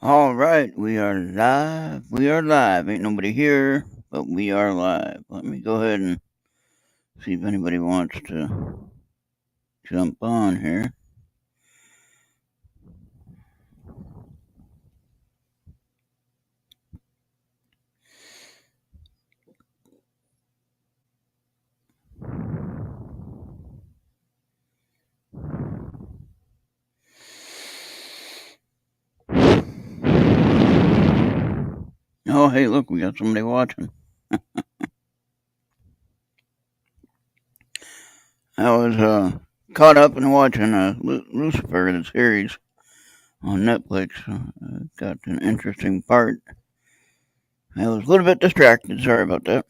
All right, we are live. We are live. Ain't nobody here, but we are live. Let me go ahead and see if anybody wants to jump on here. Oh, hey, look, we got somebody watching. I was caught up in watching Lucifer, the series on Netflix. Got an interesting part. I was a little bit distracted. Sorry about that.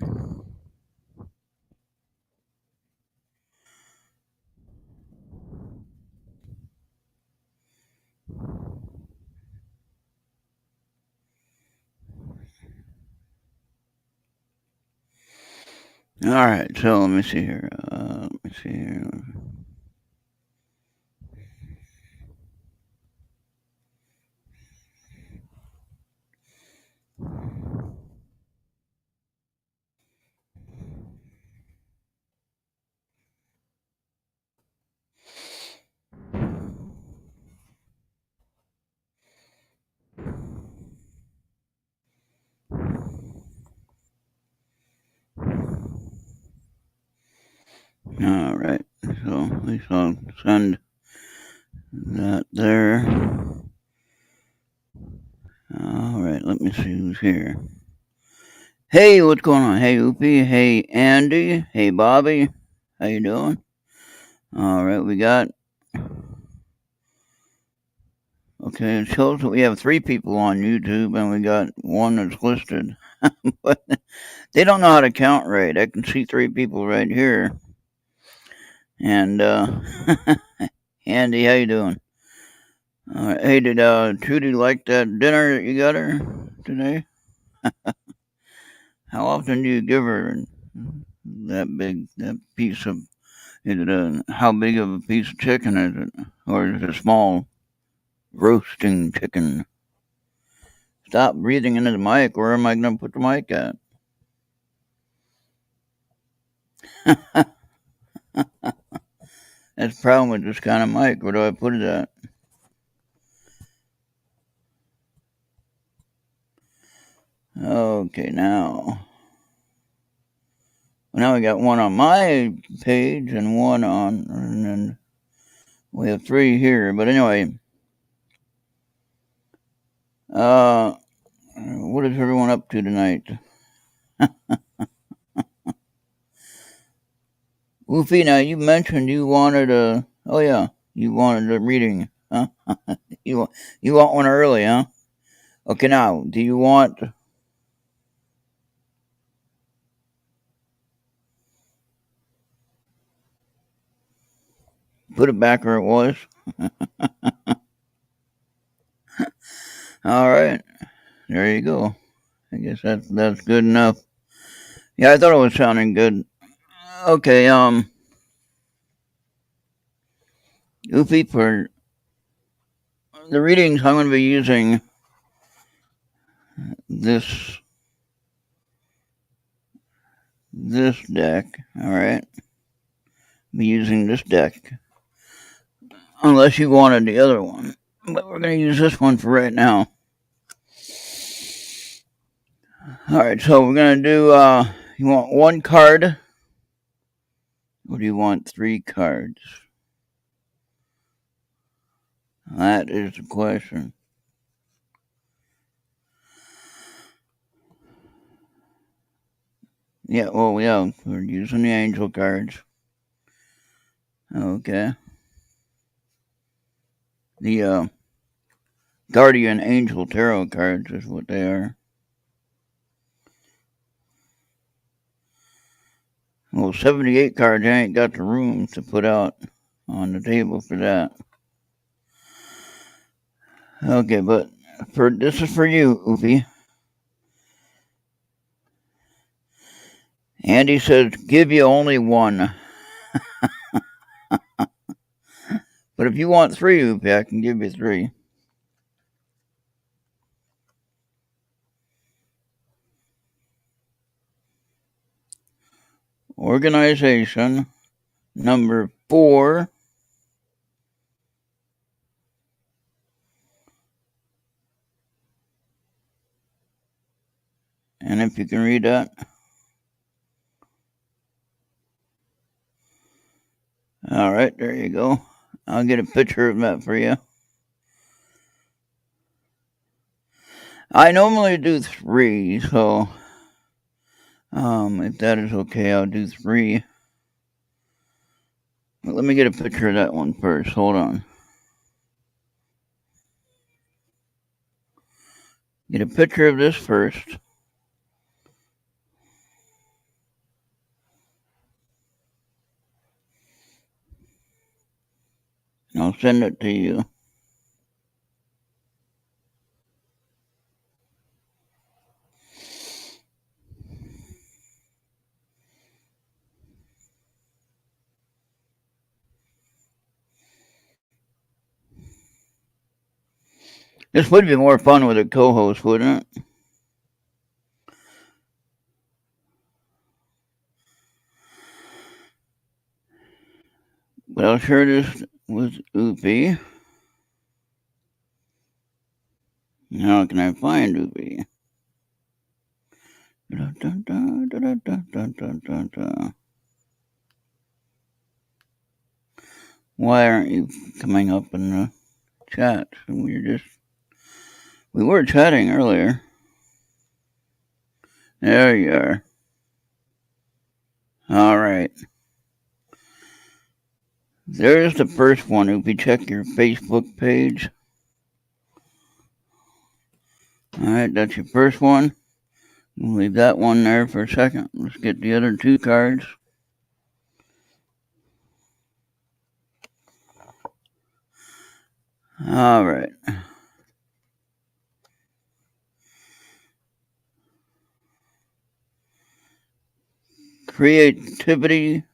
All right, so let me see here. Let me see here. All right, so at least I'll send that there. All right, let me see who's here. Hey, what's going on? Hey, Oopie. Hey, Andy. Hey, Bobby. How you doing? All right, we got. Okay, it shows that we have 3 people on YouTube, and we got one that's listed. But they don't know how to count right. I can see 3 people right here. And Andy, how you doing? All right, hey, did Trudy like that dinner that you got her today? How often do you give her that piece of? Is it how big of a piece of chicken is it, or is it a small roasting chicken? Stop breathing into the mic. Where am I going to put the mic at? That's the problem with this kind of mic. Where do I put it at? Okay, now. Now we got one on my page and one on, and then we have 3 here. But anyway, what is everyone up to tonight? Woofy, now you mentioned you wanted a. Oh yeah, you wanted a reading, huh? You want one early, huh? Okay, now do you want? Put it back where it was. All right, there you go. I guess that's good enough. Yeah, I thought it was sounding good. Okay, Oofy, for the readings, I'm going to be using this deck. All right, be using this deck, unless you wanted the other one. But we're going to use this one for right now. All right, so we're going to do. You want 1 card? Or do you want 3 cards? That is the question. Yeah, well, yeah, we're using the angel cards. Okay. The Guardian Angel Tarot cards is what they are. Well, 78 cards, I ain't got the room to put out on the table for that. Okay, but this is for you, Oofy. Andy says, give you only 1. But if you want 3, Oofy, I can give you 3. organization. Number 4. And if you can read that. All right, there you go. I'll get a picture of that for you. I normally do 3, so if that is okay, I'll do 3. But let me get a picture of that one first. Hold on. Get a picture of this first. And I'll send it to you. This would be more fun with a co-host, wouldn't it? But I'll share this with Oopie. How can I find Oopie? Why aren't you coming up in the chat? We were chatting earlier. There you are. All right. There's the first one. If you check your Facebook page. All right, that's your first one. We'll leave that one there for a second. Let's get the other 2 cards. All right. Creativity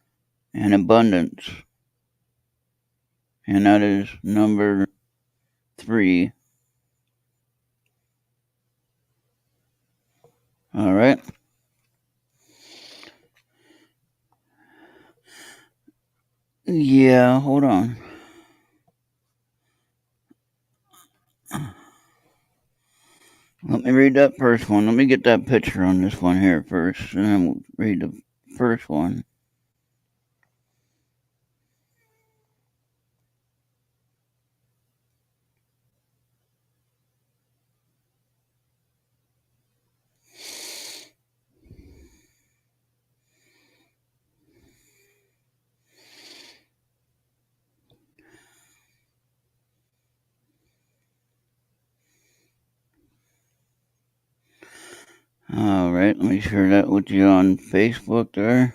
and abundance. And that is number 3. All right. Yeah, hold on. Let me read that first one. Let me get that picture on this one here first, and then we'll read the first one. All right, let me share that with you on Facebook there.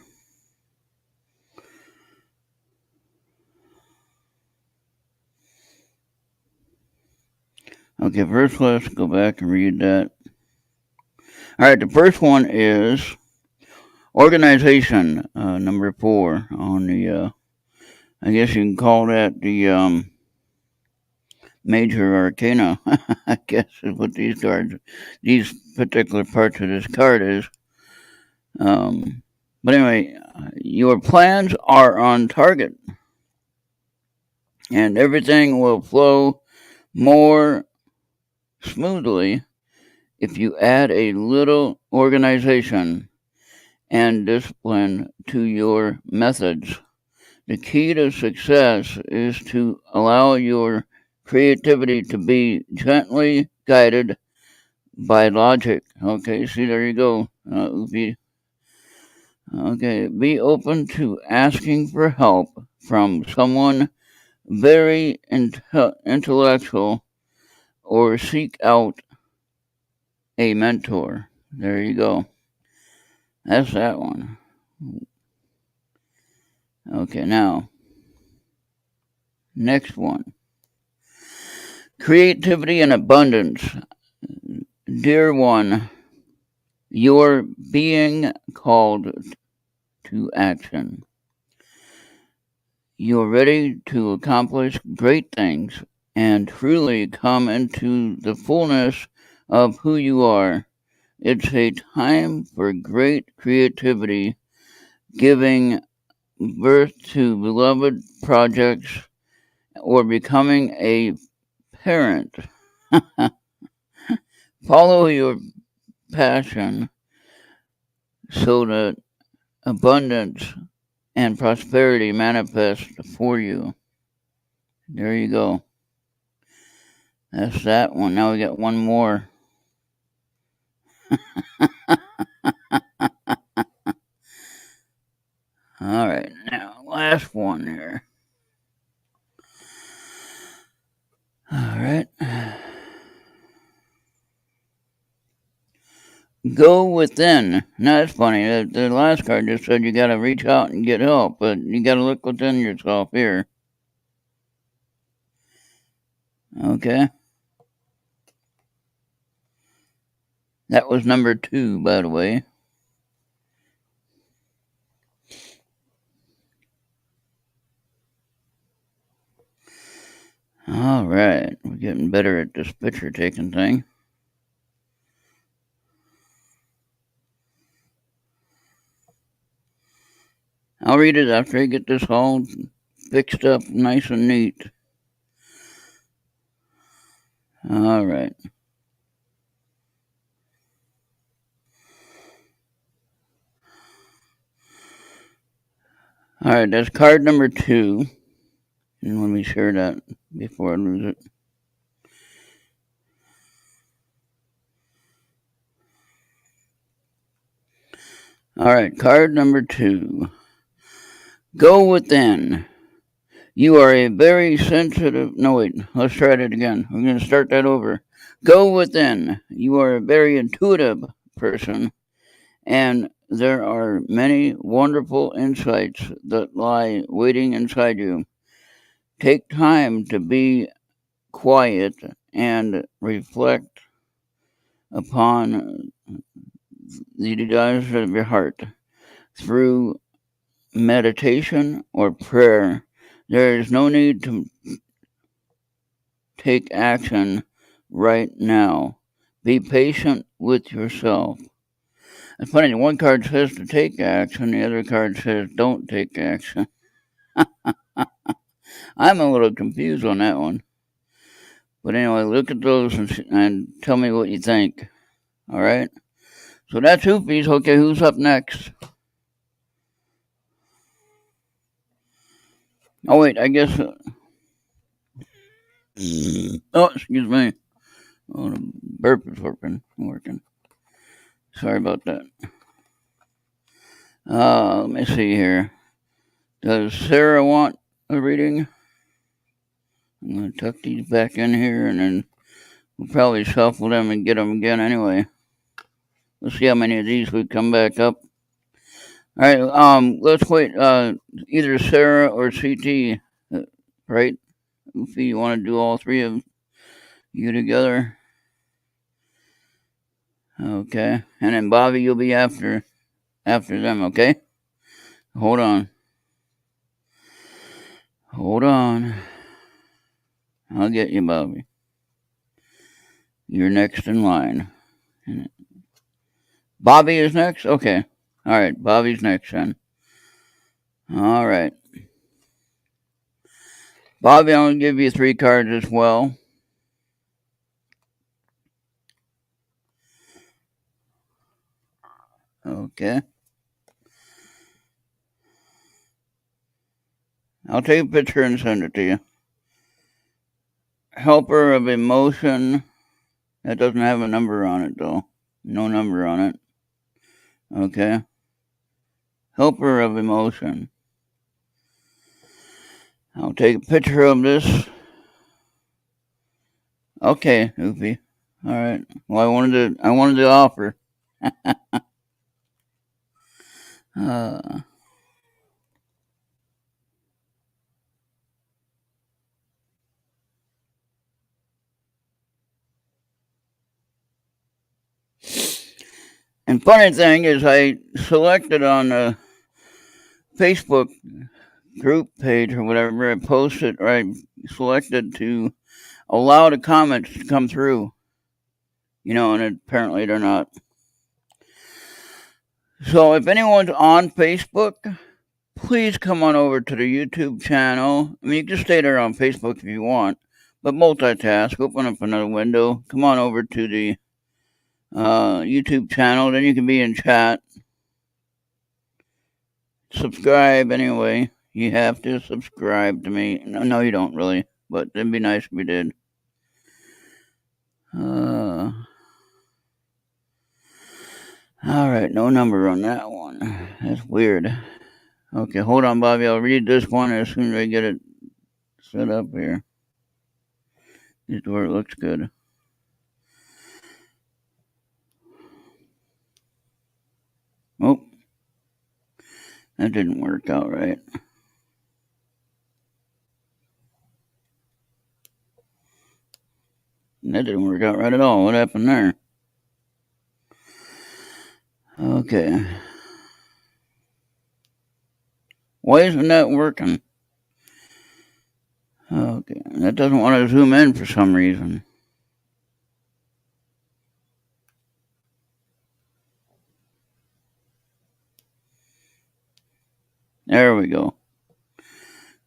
Okay, first let's go back and read that. All right, the first one is organization, number 4 on the, I guess you can call that the major arcana, I guess is what these particular parts of this card is. But anyway, your plans are on target, and everything will flow more smoothly if you add a little organization and discipline to your methods. The key to success is to allow your creativity to be gently guided by logic. Okay, see, there you go. Okay, be open to asking for help from someone very intellectual or seek out a mentor. There you go. That's that one. Okay, now, next one. Creativity and abundance. Dear one, you're being called to action. You're ready to accomplish great things and truly come into the fullness of who you are. It's a time for great creativity giving birth to beloved projects, or becoming a parent. Follow your passion so that abundance and prosperity manifest for you. There you go. That's that one. Now we got one more. All right, now last one here. All right. Go within. Now that's funny. The last card just said you got to reach out and get help, but you got to look within yourself here. Okay. That was number 2, by the way. All right. We're getting better at this picture taking thing. I'll read it after I get this all fixed up nice and neat. All right. All right, that's card number 2. And let me share that before I lose it. All right, card number 2. Go within. You are a very sensitive. No, wait, let's try that again. We're going to start that over. Go within. You are a very intuitive person, and there are many wonderful insights that lie waiting inside you. Take time to be quiet and reflect upon the desires of your heart through meditation or prayer. There is no need to take action right now. Be patient with yourself. It's funny, one card says to take action, the other card says don't take action. I'm a little confused on that one. But anyway, look at those and tell me what you think. All right? So that's Hoopies. Okay, who's up next? Oh, wait, I guess. Oh, excuse me. Oh, the burp is working. Sorry about that. Let me see here. Does Sarah want a reading? I'm going to tuck these back in here, and then we'll probably shuffle them and get them again anyway. Let's see how many of these we come back up. All right, let's wait. Either Sarah or CT, right? Goofy, you want to do all 3 of you together? Okay, and then Bobby, you'll be after them. Okay, hold on. I'll get you, Bobby. You're next in line. Bobby is next? Okay. All right, Bobby's next then. All right. Bobby, I'm going to give you 3 cards as well. Okay. I'll take a picture and send it to you. Helper of emotion. That doesn't have a number on it, though. No number on it. Okay. Helper of emotion. I'll take a picture of this. Okay, Oopie. All right. Well, I wanted to offer. And funny thing is, I selected on a Facebook group page or whatever, I posted, or I selected to allow the comments to come through. And apparently they're not. So if anyone's on Facebook, please come on over to the YouTube channel. I mean, you can stay there on Facebook if you want, but multitask, open up another window, come on over to the YouTube channel, then you can be in chat. Subscribe anyway. You have to subscribe to me. No, you don't really, but it'd be nice if you did. Alright, no number on that one. That's weird. Okay, hold on, Bobby. I'll read this one as soon as I get it set up here. This is where it looks good. Oh, that didn't work out right. That didn't work out right at all. What happened there? Okay. Why isn't that working? Okay, that doesn't want to zoom in for some reason. There we go.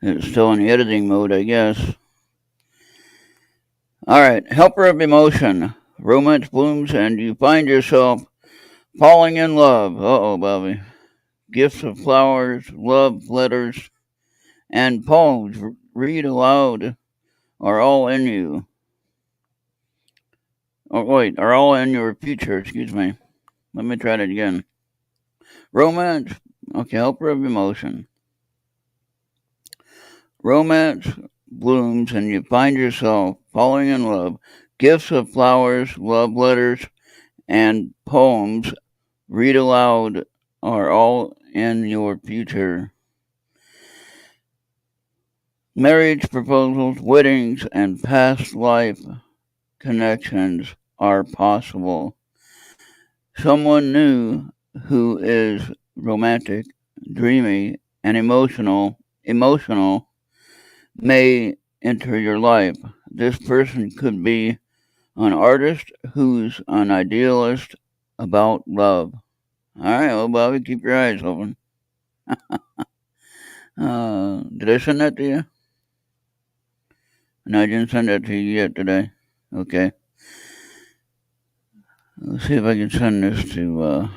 It's still in the editing mode, I guess. Alright, helper of emotion. Romance blooms and you find yourself falling in love. Uh-oh, Bobby. Gifts of flowers, love letters, and poems read aloud are all in you. Oh, wait, are all in your future, excuse me. Let me try that again. Romance, okay, helper of emotion. Romance blooms and you find yourself falling in love. Gifts of flowers, love letters, and poems read aloud are all in your future. Marriage proposals, weddings, and past life connections are possible. Someone new who is romantic, dreamy, and emotional may enter your life. This person could be an artist who's an idealist about love. All right, well, Bobby, keep your eyes open. Did I send that to you? No, I didn't send that to you yet, did I? Okay. Let's see if I can send this to,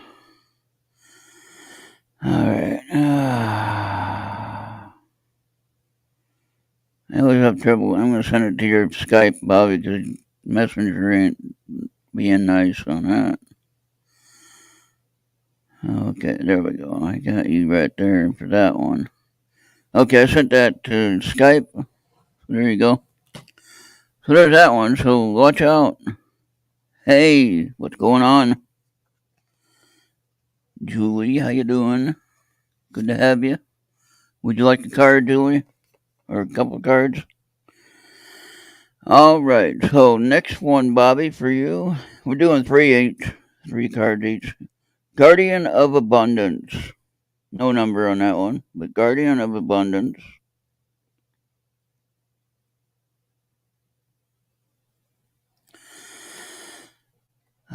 alright. I always have trouble. I'm going to send it to your Skype, Bobby, because Messenger ain't being nice on that. Okay, there we go. I got you right there for that one. Okay, I sent that to Skype. There you go. So there's that one. So watch out. Hey, what's going on? Julie, how you doing? Good to have you. Would you like a card, Julie? Or a couple of cards? Alright, so next one, Bobby, for you. We're doing 3 each. 3 cards each. Guardian of Abundance. No number on that one, but Guardian of Abundance.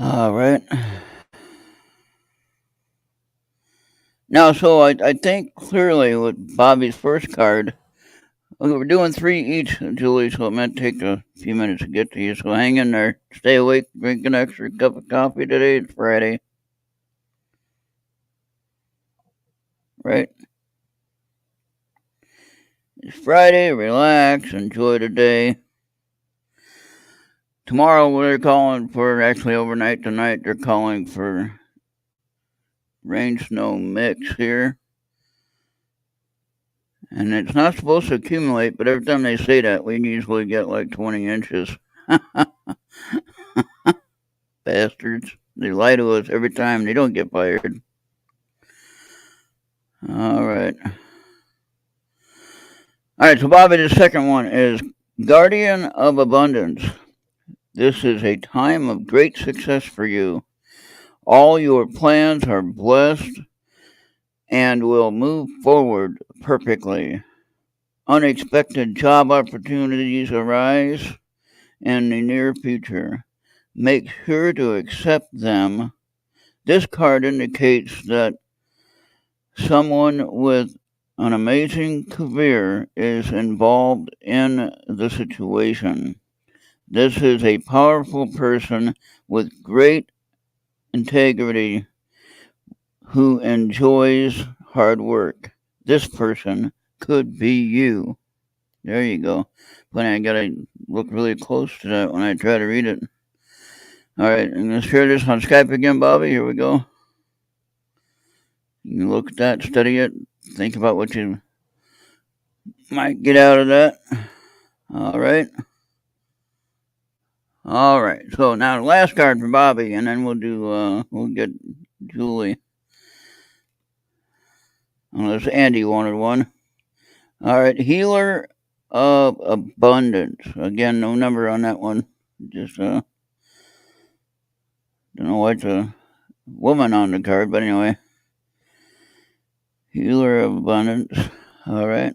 Alright. Now, so I think clearly with Bobby's first card, we're doing 3 each, Julie, so it might take a few minutes to get to you. So hang in there. Stay awake. Drink an extra cup of coffee today. It's Friday. Right? It's Friday. Relax. Enjoy the day. Tomorrow they're calling for, actually overnight tonight, they're calling for rain snow mix here. And it's not supposed to accumulate, but every time they say that, we usually get like 20 inches. Bastards. They lie to us every time. They don't get fired. Alright. Alright, so Bobby, the second one is Guardian of Abundance. This is a time of great success for you. All your plans are blessed and will move forward perfectly. Unexpected job opportunities arise in the near future. Make sure to accept them. This card indicates that someone with an amazing career is involved in the situation. This is a powerful person with great integrity who enjoys hard work. This person could be you. There you go. But I gotta look really close to that when I try to read it. Alright, I'm gonna share this on Skype again, Bobby. Here we go. You can look at that, study it, think about what you might get out of that. Alright. Alright, so now the last card for Bobby, and then we'll get Julie. Unless Andy wanted one. Alright, Healer of Abundance. Again, no number on that one. Just, don't know why it's a woman on the card, but anyway. Healer of Abundance. Alright.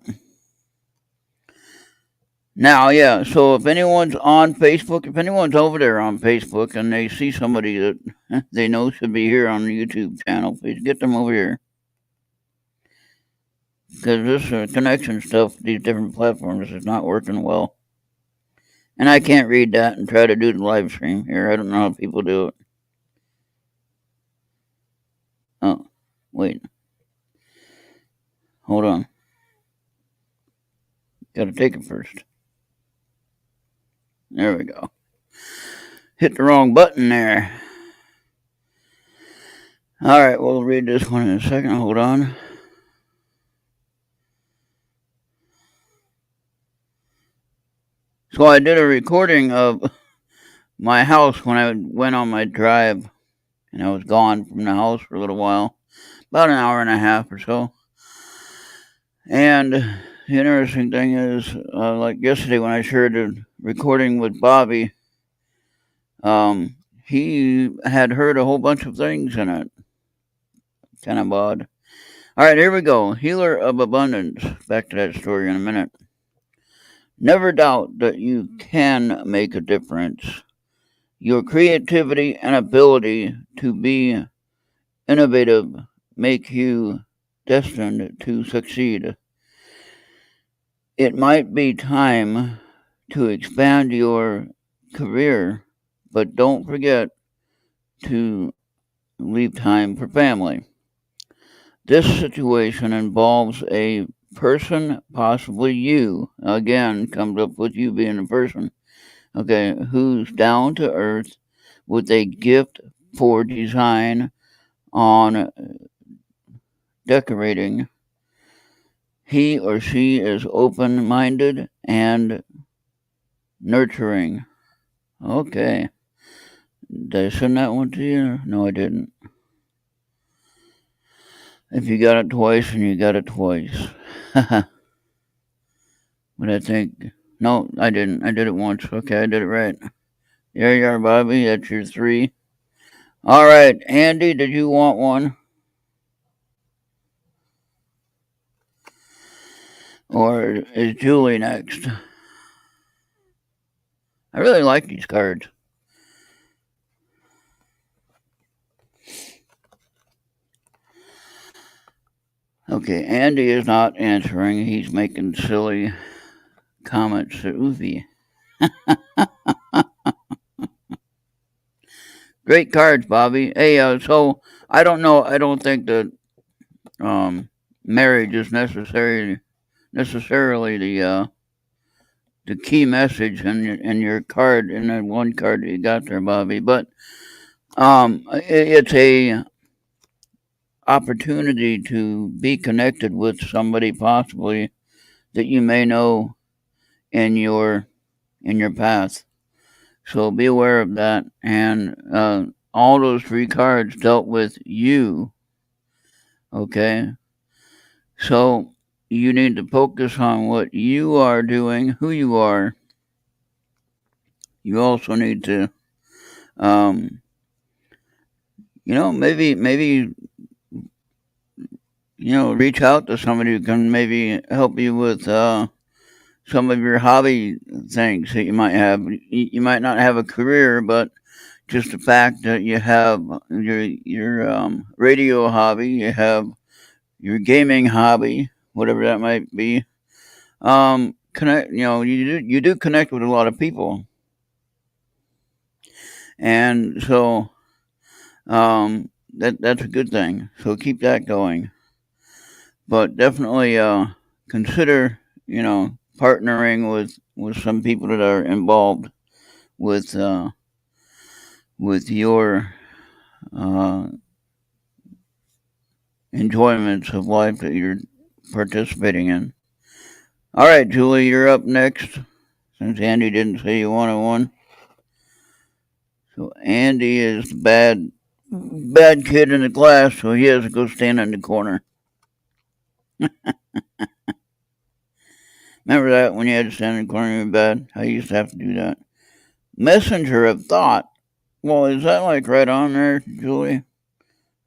Now, yeah, so if anyone's on Facebook, if anyone's over there on Facebook and they see somebody that they know should be here on the YouTube channel, please get them over here. Because this connection stuff, these different platforms, is not working well. And I can't read that and try to do the live stream here. I don't know how people do it. Oh, wait. Hold on. Gotta take it first. There we go. Hit the wrong button there. Alright, we'll read this one in a second. Hold on. So I did a recording of my house when I went on my drive. And I was gone from the house for a little while. About an hour and a half or so. And the interesting thing is, like yesterday when I shared the recording with Bobby, he had heard a whole bunch of things in it. Kind of odd. Alright, here we go. Healer of Abundance. Back to that story in a minute. Never doubt that you can make a difference. Your creativity and ability to be innovative make you destined to succeed. It might be time to expand your career, but don't forget to leave time for family. This situation involves a person, possibly you, again, comes up with you being a person, okay, who's down to earth with a gift for design on decorating. He or she is open-minded and nurturing. Okay. Did I send that one to you? No, I didn't. If you got it twice, and you got it twice. But I think... No, I didn't. I did it once. Okay, I did it right. There you are, Bobby. That's your 3. All right, Andy, did you want one? Or is Julie next? I really like these cards. Okay, Andy is not answering. He's making silly comments to Uvi. Great cards, Bobby. Hey, so I don't know. I don't think that marriage is necessarily the key message in your card, in that one card that you got there, Bobby. But it's a opportunity to be connected with somebody possibly that you may know in your path. So be aware of that. And all those 3 cards dealt with you. Okay? So you need to focus on what you are doing, who you are. You also need to, maybe, reach out to somebody who can maybe help you with some of your hobby things that you might have. You might not have a career, but just the fact that you have your radio hobby, you have your gaming hobby, whatever that might be. Connect. You do connect with a lot of people, and so that's a good thing. So keep that going, but definitely consider partnering with some people that are involved with your uh, enjoyments of life that you're participating in. All right, Julie, you're up next. Since Andy didn't say you wanted one, so Andy is the bad kid in the class, so he has to go stand in the corner. Remember that when you had to stand in the corner of your bed? I used to have to do that. Messenger of thought. Well, is that like right on there, Julie?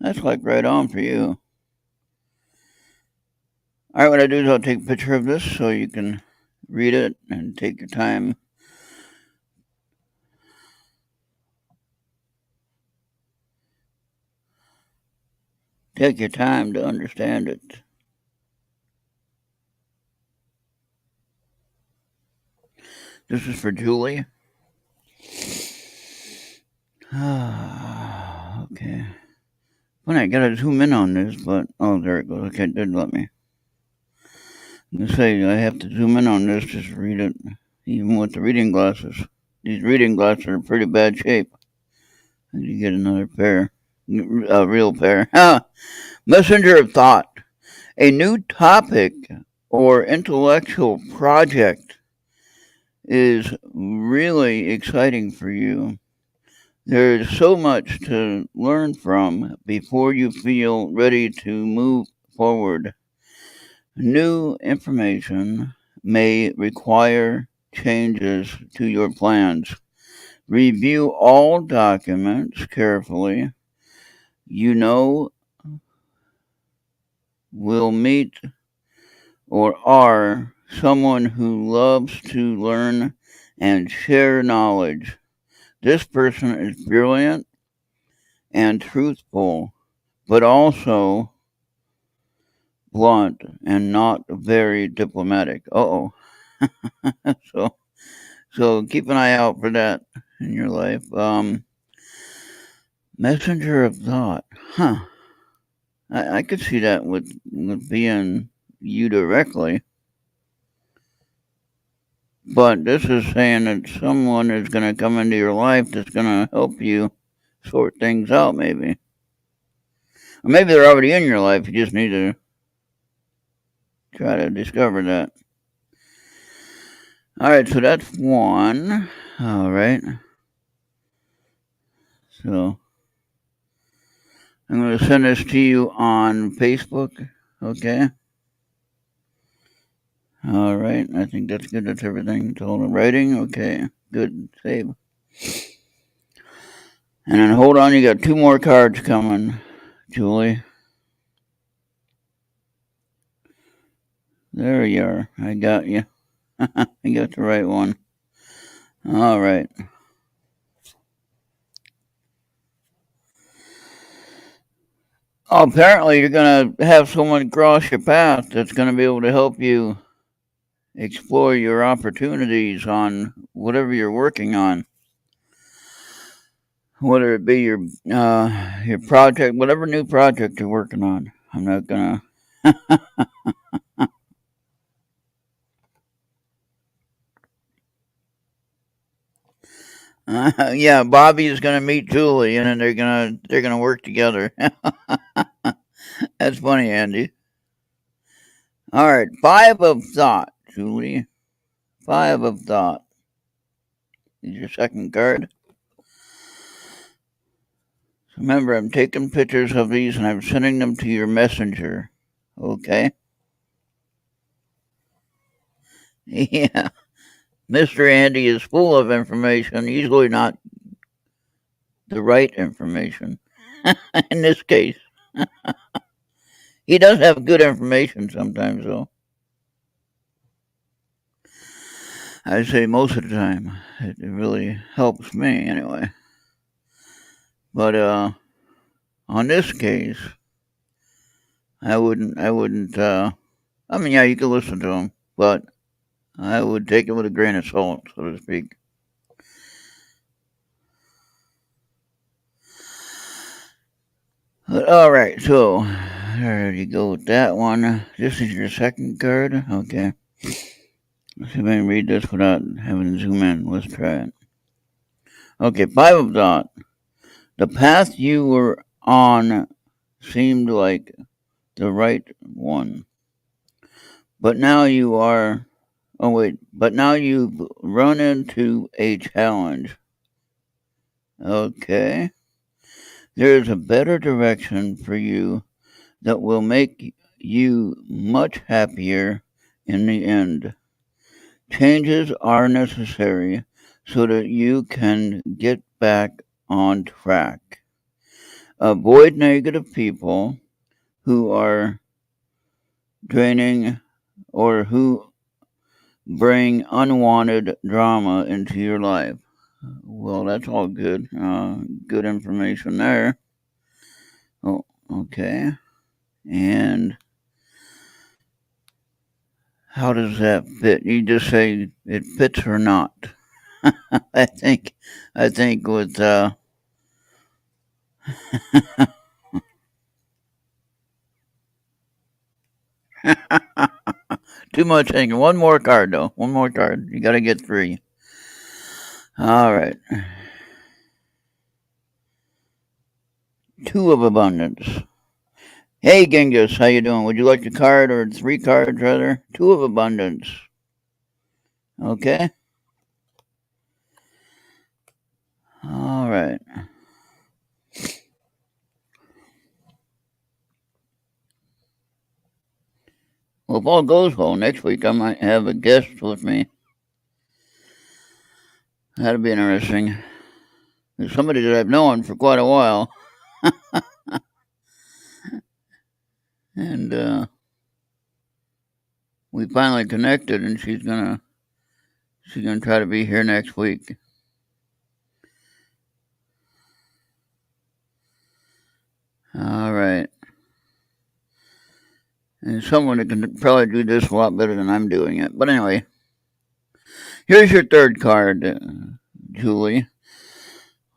That's like right on for you. All right, what I do is I'll take a picture of this so you can read it and take your time. Take your time to understand it. This is for Julie. Okay. Well, I gotta zoom in on this, but oh, there it goes. Okay, it did let me. I'm gonna say I have to zoom in on this just to read it, even with the reading glasses. These reading glasses are in pretty bad shape. I need to get another pair, a real pair. Messenger of thought. A new topic or intellectual project is really exciting for you. There's so much to learn from before you feel ready to move forward. New information may require changes to your plans. Review all documents carefully. Will meet or are someone who loves to learn and share knowledge. This person is brilliant and truthful, but also blunt and not very diplomatic. Uh-oh. so keep an eye out for that in your life. Messenger of thought. Huh. I could see that with being you directly. But this is saying that someone is going to come into your life that's going to help you sort things out, maybe. Or maybe they're already in your life. You just need to try to discover that. All right, so that's one. All right. So I'm going to send this to you on Facebook. Okay. All right. I think that's good. That's everything. It's all in writing. Okay. Good. Save. And then hold on. You got two more cards coming, Julie. There you are. I got you. I got the right one. All right. Oh, apparently, you're going to have someone cross your path that's going to be able to help you explore your opportunities on whatever you're working on. Whether it be your project, whatever new project you're working on. I'm not going to. Yeah, Bobby is going to meet Julie, and then they're gonna work together. That's funny, Andy. All right, 5 of thought, Julie. 5 of thought is your second card. Remember, I'm taking pictures of these and I'm sending them to your messenger. Okay? Yeah. Mr. Andy is full of information, usually not the right information. In this case, he does have good information sometimes, though. I say most of the time. It really helps me, anyway. But on this case, I wouldn't. I mean, yeah, you can listen to them, but I would take it with a grain of salt, so to speak. But, all right, so there you go with that one. This is your second card. Okay. Let's see if I can read this without having to zoom in. Let's try it. Okay, Five of Dot. The path you were on seemed like the right one. But now you are. Oh, wait. But now you've run into a challenge. Okay. There's a better direction for you that will make you much happier in the end. Changes are necessary so that you can get back on track. Avoid negative people who are draining or who bring unwanted drama into your life. Well, that's all good. Good information there. Oh, okay. And how does that fit? You just say it fits or not. I think with too much thinking. One more card though. One more card. You gotta get three. All right. Two of abundance. Hey Genghis, how you doing? Would you like a card or three cards rather? Two of abundance. Okay. All right. Well, if all goes well, next week I might have a guest with me. That'd be interesting. There's somebody that I've known for quite a while, and we finally connected, and she's gonna try to be here next week. All right. And someone that can probably do this a lot better than I'm doing it. But anyway, here's your third card, Julie.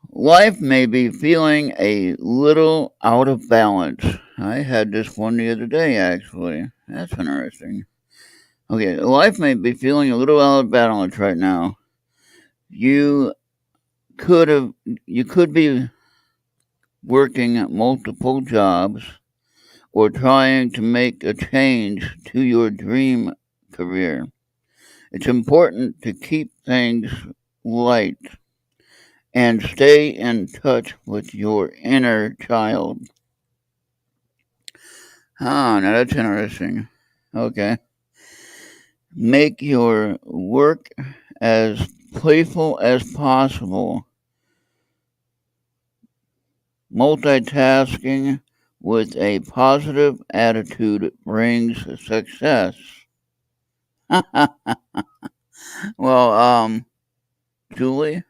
Life may be feeling a little out of balance. I had this one the other day, actually. That's interesting. Okay, life may be feeling a little out of balance right now. You you could be working multiple jobs or trying to make a change to your dream career. It's important to keep things light and stay in touch with your inner child. Ah, now that's interesting. Okay. Make your work as playful as possible. Multitasking with a positive attitude brings success. Well, Julie,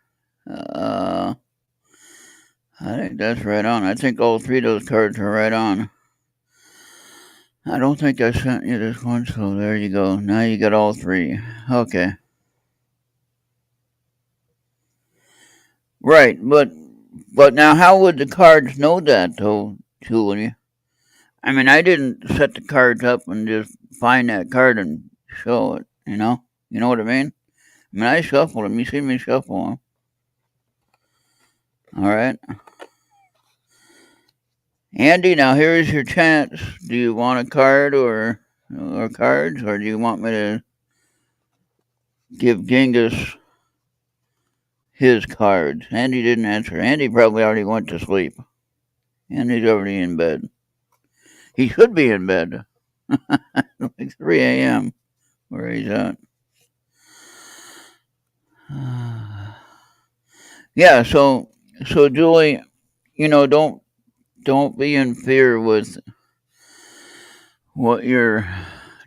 uh, I think that's right on. I think all three of those cards are right on. I don't think I sent you this one, so there you go. Now you got all three. Okay. Right, but now how would the cards know that though, Julie? I mean, I didn't set the cards up and just find that card and show it. You know what I mean? I mean, I shuffled them. You see me shuffle them. All right. Andy, now here's your chance. Do you want a card or cards, or do you want me to give Genghis his cards? Andy didn't answer. Andy probably already went to sleep. Andy's already in bed. He should be in bed. Like 3 a.m. where he's at. Yeah, so Julie, don't be in fear with what you're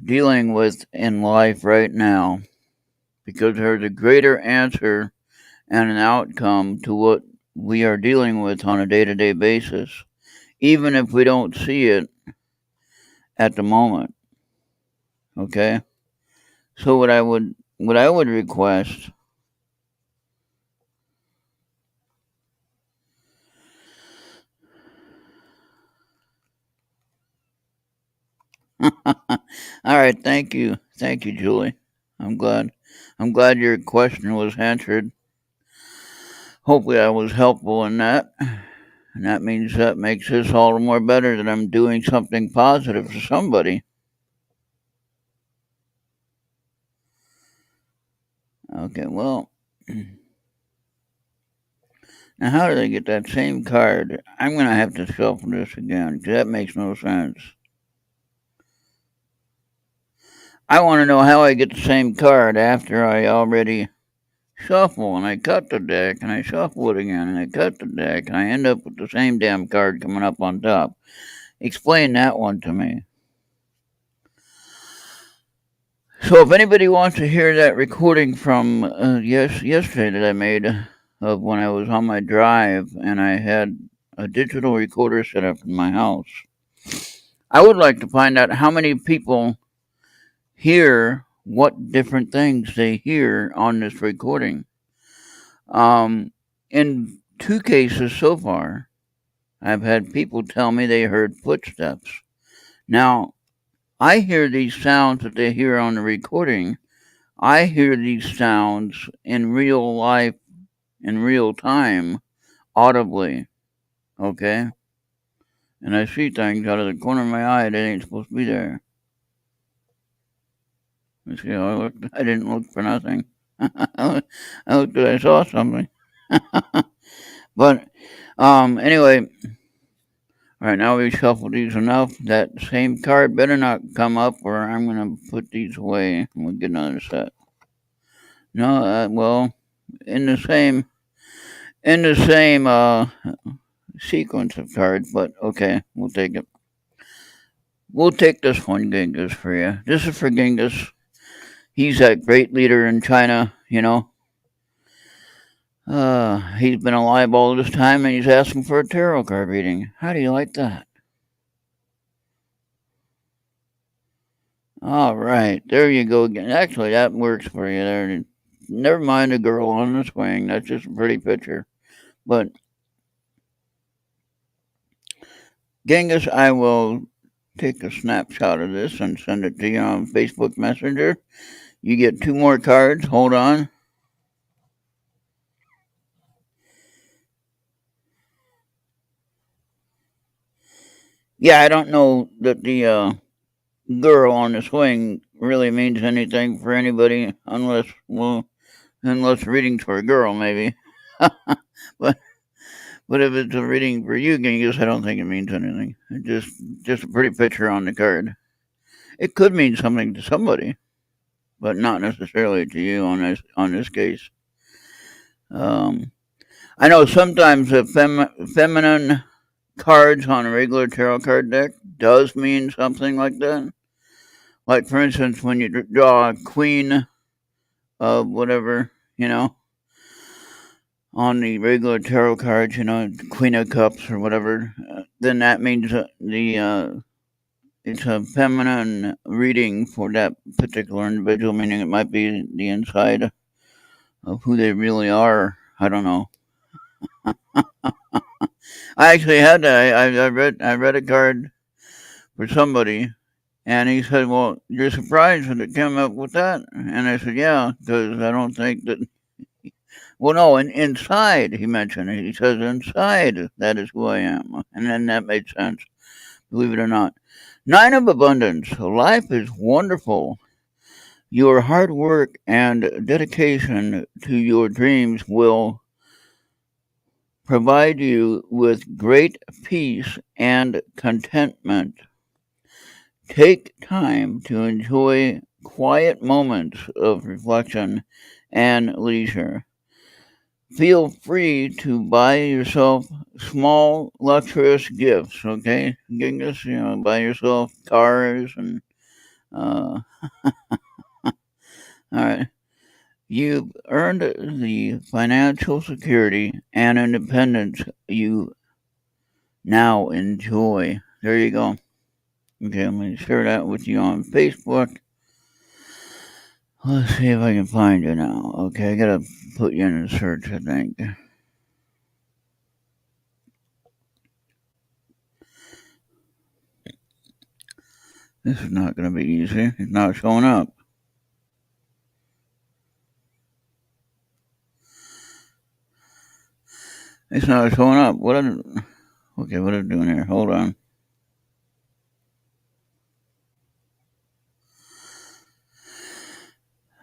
dealing with in life right now, because there's a greater answer and an outcome to what we are dealing with on a day to day basis, even if we don't see it at the moment. Okay? So what I would request. All right, thank you, Julie. I'm glad. I'm glad your question was answered. Hopefully, I was helpful in that, and that makes this all the more better that I'm doing something positive for somebody. Okay, well, now how do they get that same card? I'm gonna have to shuffle this again because that makes no sense. I want to know how I get the same card after I already shuffle and I cut the deck and I shuffle it again and I cut the deck and I end up with the same damn card coming up on top. Explain that one to me. So if anybody wants to hear that recording from yesterday that I made of when I was on my drive and I had a digital recorder set up in my house, I would like to find out how many people hear what different things they hear on this recording. In two cases so far, I've had people tell me they heard footsteps. Now, I hear these sounds that they hear on the recording. I hear these sounds in real life, in real time, audibly. Okay? And I see things out of the corner of my eye that ain't supposed to be there. You see how I looked? I didn't look for nothing. I looked that I saw something. But, anyway, all right, now we shuffled these enough. That same card better not come up, or I'm gonna put these away and we'll get another set. No, well, in the same sequence of cards, but okay, we'll take it. We'll take this one, Genghis, for you. This is for Genghis. He's that great leader in China, you know. He's been alive all this time, and he's asking for a tarot card reading. How do you like that? All right, there you go again. Actually, that works for you there. Never mind the girl on the swing. That's just a pretty picture. But Genghis, I will take a snapshot of this and send it to you on Facebook Messenger. You get two more cards. Hold on. Yeah, I don't know that the girl on the swing really means anything for anybody unless reading's for a girl, maybe. but but if it's a reading for you, Genghis, I don't think it means anything. It's just a pretty picture on the card. It could mean something to somebody, but not necessarily to you on this case. Um, I know sometimes the feminine cards on a regular tarot card deck does mean something like that. Like for instance, when you draw a queen of whatever, on the regular tarot cards, Queen of Cups or whatever, then that means it's a feminine reading for that particular individual, meaning it might be the inside of who they really are. I don't know. I actually had that. I read a card for somebody, and he said, "Well, you're surprised that it came up with that?" And I said, "Yeah, because I don't think that." Well, no, inside he mentioned it. He says, "Inside, that is who I am," and then that made sense. Believe it or not. Nine of Abundance. Life is wonderful. Your hard work and dedication to your dreams will provide you with great peace and contentment. Take time to enjoy quiet moments of reflection and leisure. Feel free to buy yourself small, luxurious gifts, okay? Genghis, buy yourself cars and, all right. You've earned the financial security and independence you now enjoy. There you go. Okay, I'm going to share that with you on Facebook. Let's see if I can find you now. Okay, I gotta put you in a search, I think. This is not gonna be easy. It's not showing up. It's not showing up. What am I doing here? Hold on.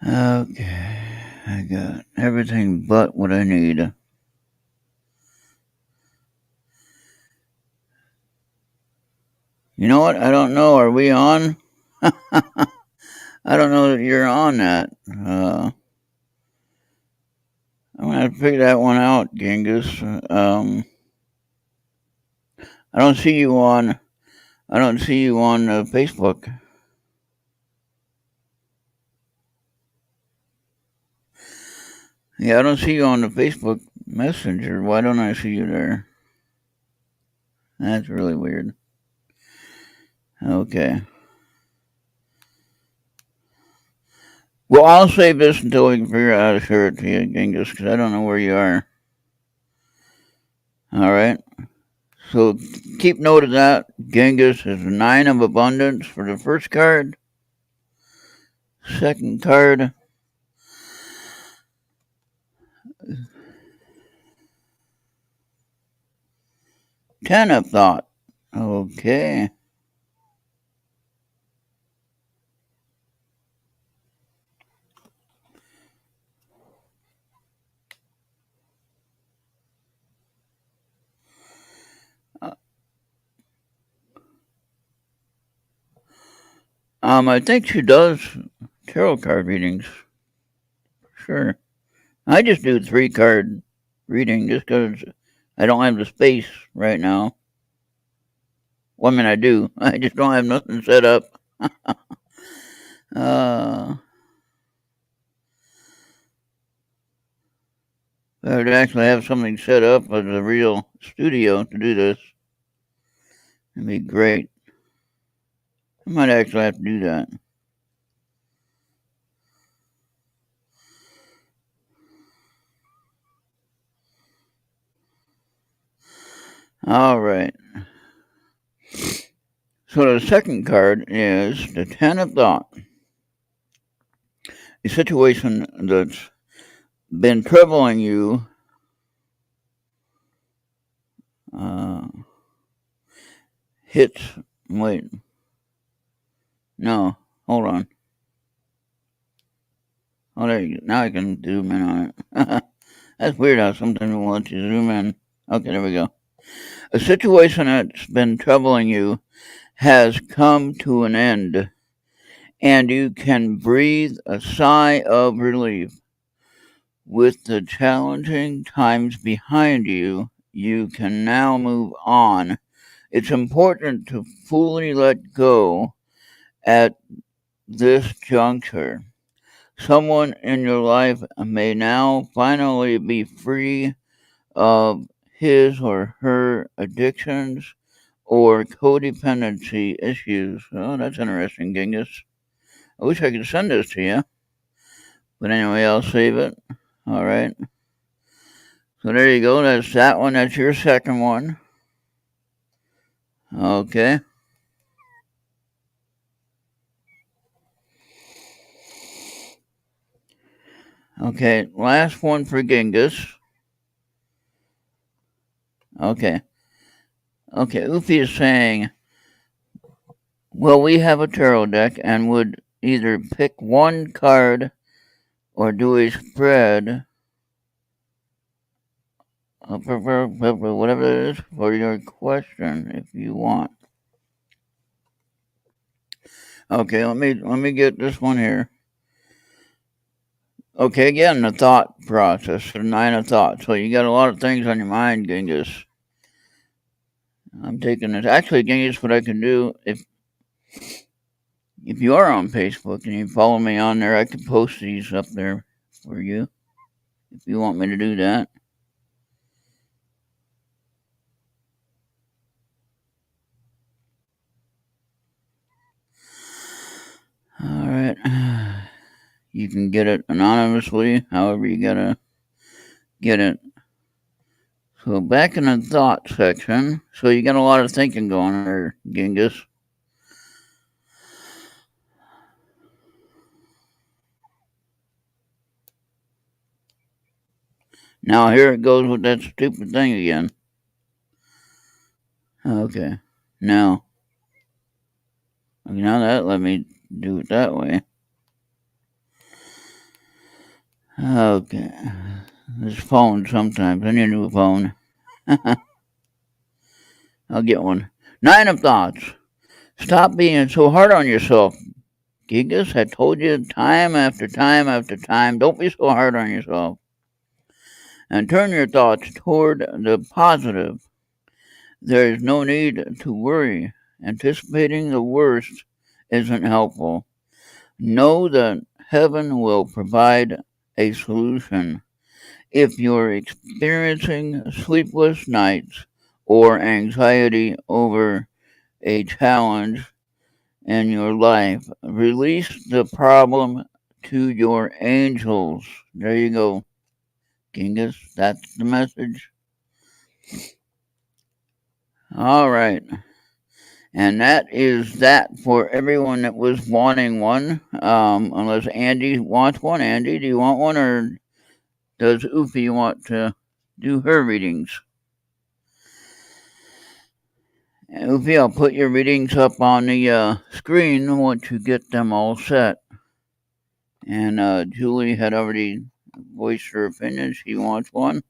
Okay, I got everything but what I need. You know what? I don't know. Are we on? I don't know that you're on that. I'm gonna have to figure that one out, Genghis. I don't see you on. I don't see you on Facebook. Yeah, I don't see you on the Facebook Messenger. Why don't I see you there? That's really weird. Okay. Well, I'll save this until we can figure out how to share it to you, Genghis, because I don't know where you are. All right. So keep note of that. Genghis is 9 of abundance for the first card. Second card. Ten of thought. Okay. I think she does tarot card readings. Sure. I just do 3-card reading just because I don't have the space right now. Well, I mean, I do. I just don't have nothing set up. I would actually have something set up as a real studio to do this. It'd be great. I might actually have to do that. All right. So the second card is the Ten of Thought. A situation that's been troubling you. Hits. Wait. No. Hold on. Oh, there you go. Now I can zoom in on it. That's weird how sometimes it won't let you zoom in. Okay, there we go. A situation that's been troubling you has come to an end, and you can breathe a sigh of relief. With the challenging times behind you, you can now move on. It's important to fully let go at this juncture. Someone in your life may now finally be free of his or her addictions or codependency issues. Oh, that's interesting, Genghis. I wish I could send this to you. But anyway, I'll save it. All right. So there you go. That's that one. That's your second one. Okay. Okay. Last one for Genghis. Okay. Okay. Ufi is saying, well, we have a tarot deck and would either pick one card or do a spread, whatever it is, for your question if you want. Okay, let me get this one here. Okay, again, the thought process, the 9 of thought. So you got a lot of things on your mind, Genghis. I'm taking this. Actually, Genghis, what I can do, if you are on Facebook and you follow me on there, I can post these up there for you if you want me to do that. All right. You can get it anonymously, however you gotta get it. So back in the thought section, so you got a lot of thinking going on there, Genghis. Now here it goes with that stupid thing again. Okay. Now that let me do it that way. Okay. This phone sometimes. I need a new phone. I'll get one. 9 of thoughts. Stop being so hard on yourself. Gigas, I told you time after time after time, don't be so hard on yourself. And turn your thoughts toward the positive. There is no need to worry. Anticipating the worst isn't helpful. Know that heaven will provide a solution. If you're experiencing sleepless nights or anxiety over a challenge in your life, release the problem to your angels. There you go, Genghis. That's the message. All right. And that is that for everyone that was wanting one. Unless Andy wants one. Andy, do you want one, or does Oofy want to do her readings? Oofy, I'll put your readings up on the screen once you get them all set. And Julie had already voiced her opinion. She wants one.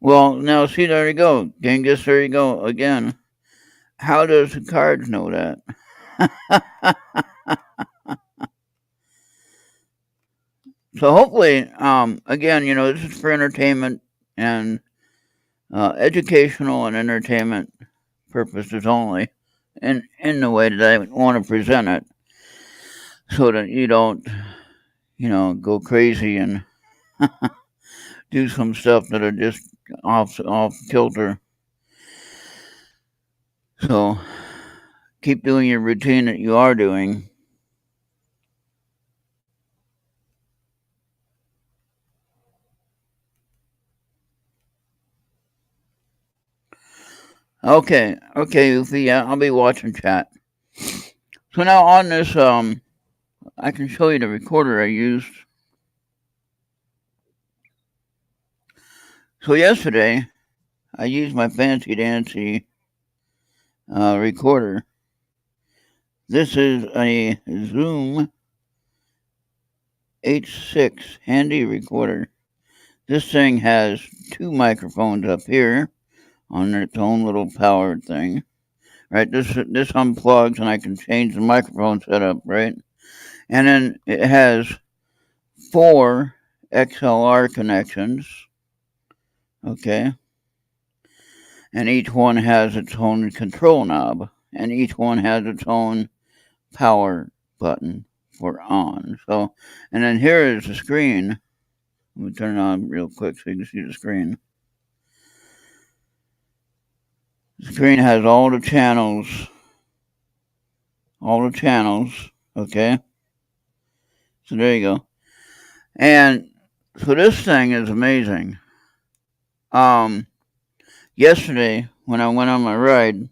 Well, now see, there you go. Genghis, there you go again. How does the cards know that? So hopefully, again, this is for entertainment and educational and entertainment purposes only, and in the way that I want to present it, so that you don't, go crazy and do some stuff that are just off kilter. So keep doing your routine that you are doing. Okay, Ufi, yeah, I'll be watching chat. So now on this, I can show you the recorder I used. So yesterday, I used my fancy dancy recorder. This is a Zoom H6 handy recorder. This thing has 2 microphones up here on its own little powered thing. Right, this unplugs and I can change the microphone setup, right? And then it has 4 XLR connections. Okay. And each one has its own control knob. And each one has its own power button for on. So, and then here is the screen. Let me turn it on real quick so you can see the screen. The screen has all the channels. Okay. So there you go. And so this thing is amazing. Yesterday when I went on my ride,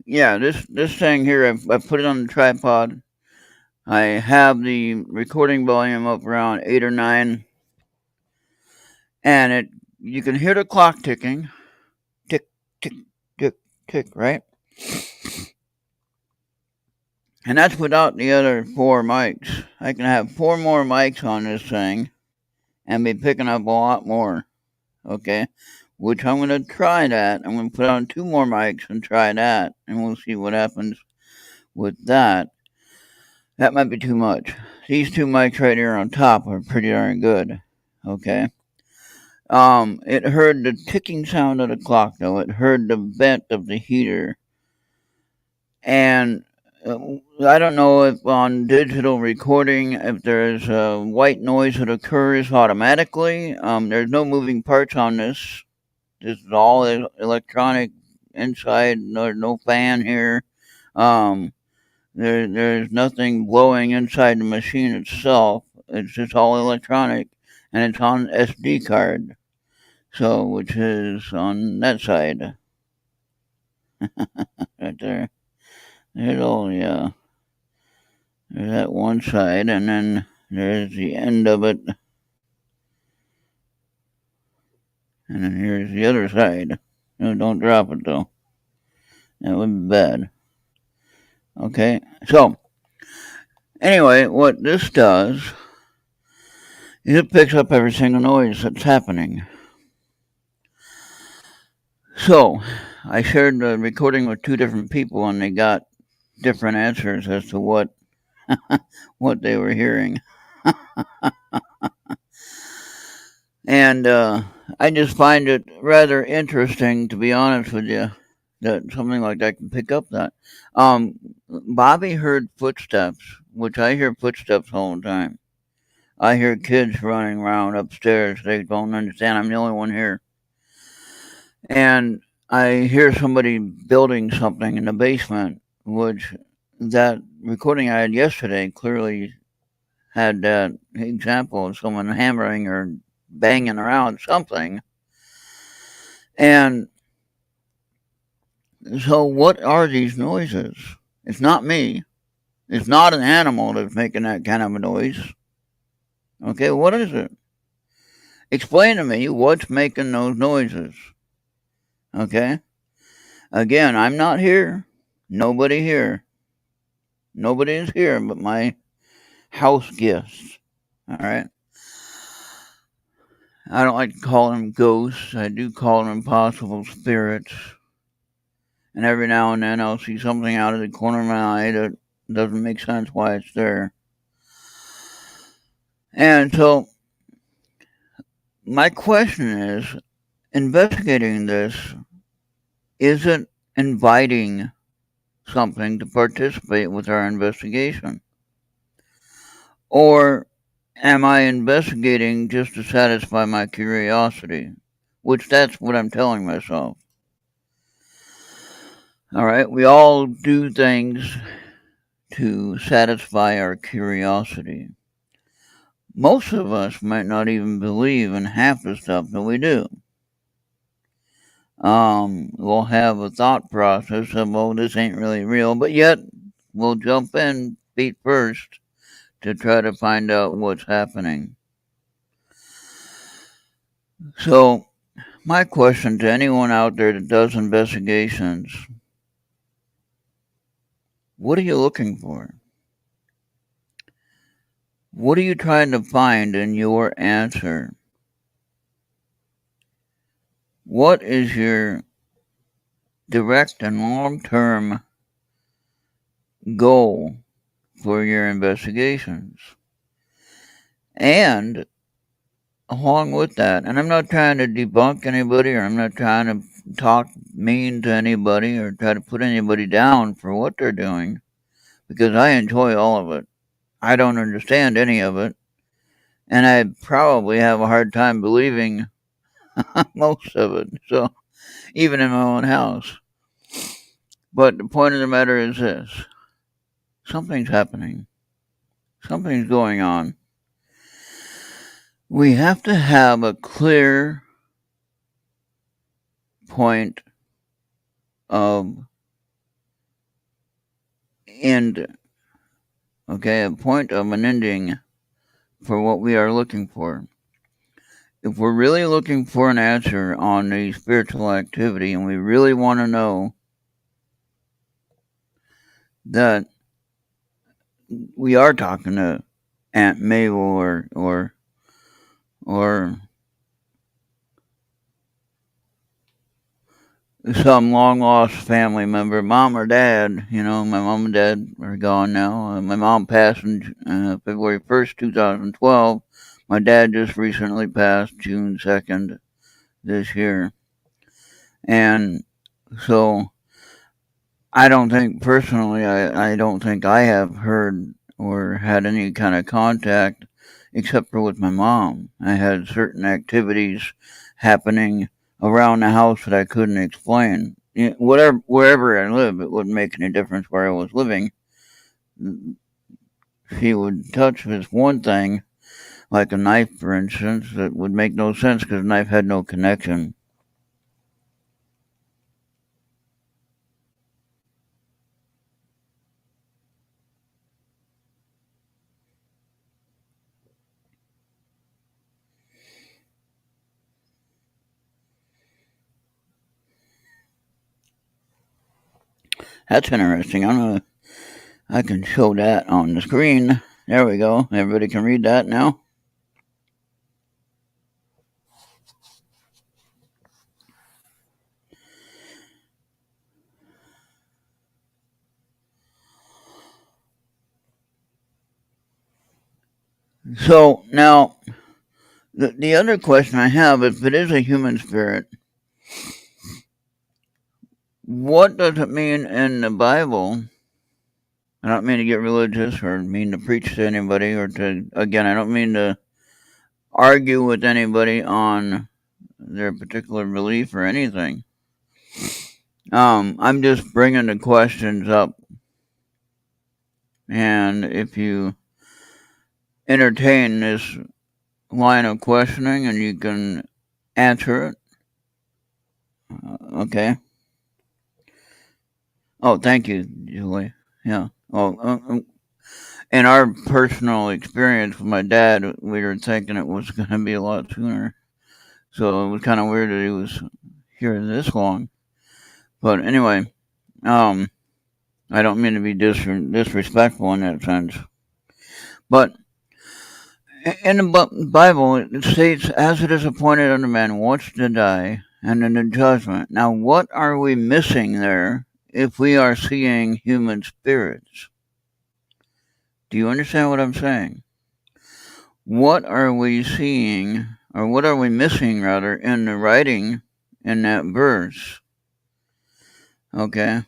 yeah, this thing here, I put it on the tripod. I have the recording volume up around 8 or 9, and you can hear the clock ticking, tick, tick, tick, tick, right? And that's without the other 4 mics. I can have 4 more mics on this thing and be picking up a lot more, okay? Which I'm going to try that. I'm going to put on 2 more mics and try that, and we'll see what happens with that. That might be too much. These 2 mics right here on top are pretty darn good, Okay. It heard the ticking sound of the clock, though. It heard the vent of the heater. And I don't know if on digital recording, if there's a white noise that occurs automatically. There's no moving parts on this. This is all electronic inside. No fan here. Um, there's nothing blowing inside the machine itself. It's just all electronic, and it's on SD card. So, which is on that side right there. There's only there's that one side, and then there's the end of it, and then here's the other side. No, don't drop it though. That would be bad. Okay, so anyway, what this does is it picks up every single noise that's happening. So I shared the recording with two different people, and they got different answers as to what they were hearing. And I just find it rather interesting, to be honest with you, that something like that can pick up that. Bobby heard footsteps, which I hear footsteps all the time. I hear kids running around upstairs. They don't understand. I'm the only one here. And I hear somebody building something in the basement, which that recording I had yesterday clearly had that example of someone hammering or banging around something. And so, what are these noises? It's not me. It's not an animal that's making that kind of a noise. Okay, what is it? Explain to me what's making those noises. Okay? Again, I'm not here. Nobody here. Nobody is here but my house guests. All right? I don't like to call them ghosts. I do call them impossible spirits. And every now and then I'll see something out of the corner of my eye that doesn't make sense why it's there. And so, my question is, investigating this, is it inviting something to participate with our investigation? Or am I investigating just to satisfy my curiosity? Which that's what I'm telling myself. All right, we all do things to satisfy our curiosity. Most of us might not even believe in half the stuff that we do. We'll have a thought process of, oh, this ain't really real, but yet we'll jump in feet first to try to find out what's happening. So, my question to anyone out there that does investigations, what are you looking for? What are you trying to find in your answer? What is your direct and long-term goal for your investigations? And along with that, and I'm not trying to debunk anybody, or I'm not trying to talk mean to anybody or try to put anybody down for what they're doing, because I enjoy all of it. I don't understand any of it, and I probably have a hard time believing most of it, so even in my own house. But the point of the matter is this: something's happening, something's going on. We have to have a clear point of end, okay, a point of an ending for what we are looking for. If we're really looking for an answer on the spiritual activity and we really want to know that we are talking to Aunt Mabel or some long lost family member, mom or dad. My mom and dad are gone now. My mom passed on February 1st, 2012. My dad just recently passed June 2nd this year. And so I don't think personally, I don't think I have heard or had any kind of contact except for with my mom. I had certain activities happening around the house that I couldn't explain. Whatever, wherever I live, it wouldn't make any difference where I was living. She would touch this one thing, like a knife, for instance, that would make no sense because the knife had no connection. That's interesting. I can show that on the screen. There we go. Everybody can read that now. So now, the other question I have, if it is a human spirit, what does it mean in the Bible? I don't mean to get religious or mean to preach to anybody or to, again, I don't mean to argue with anybody on their particular belief or anything. I'm just bringing the questions up. And if you entertain this line of questioning and you can answer it, okay. Oh, thank you, Julie. Yeah. Well, in our personal experience with my dad, we were thinking it was going to be a lot sooner. So it was kind of weird that he was here this long. But anyway, I don't mean to be disrespectful in that sense. But in the Bible, it states, as it is appointed unto man once to die, and in the judgment. Now, what are we missing there if we are seeing human spirits? Do you understand what I'm saying? What are we seeing, or what are we missing, rather, in the writing in that verse? Okay.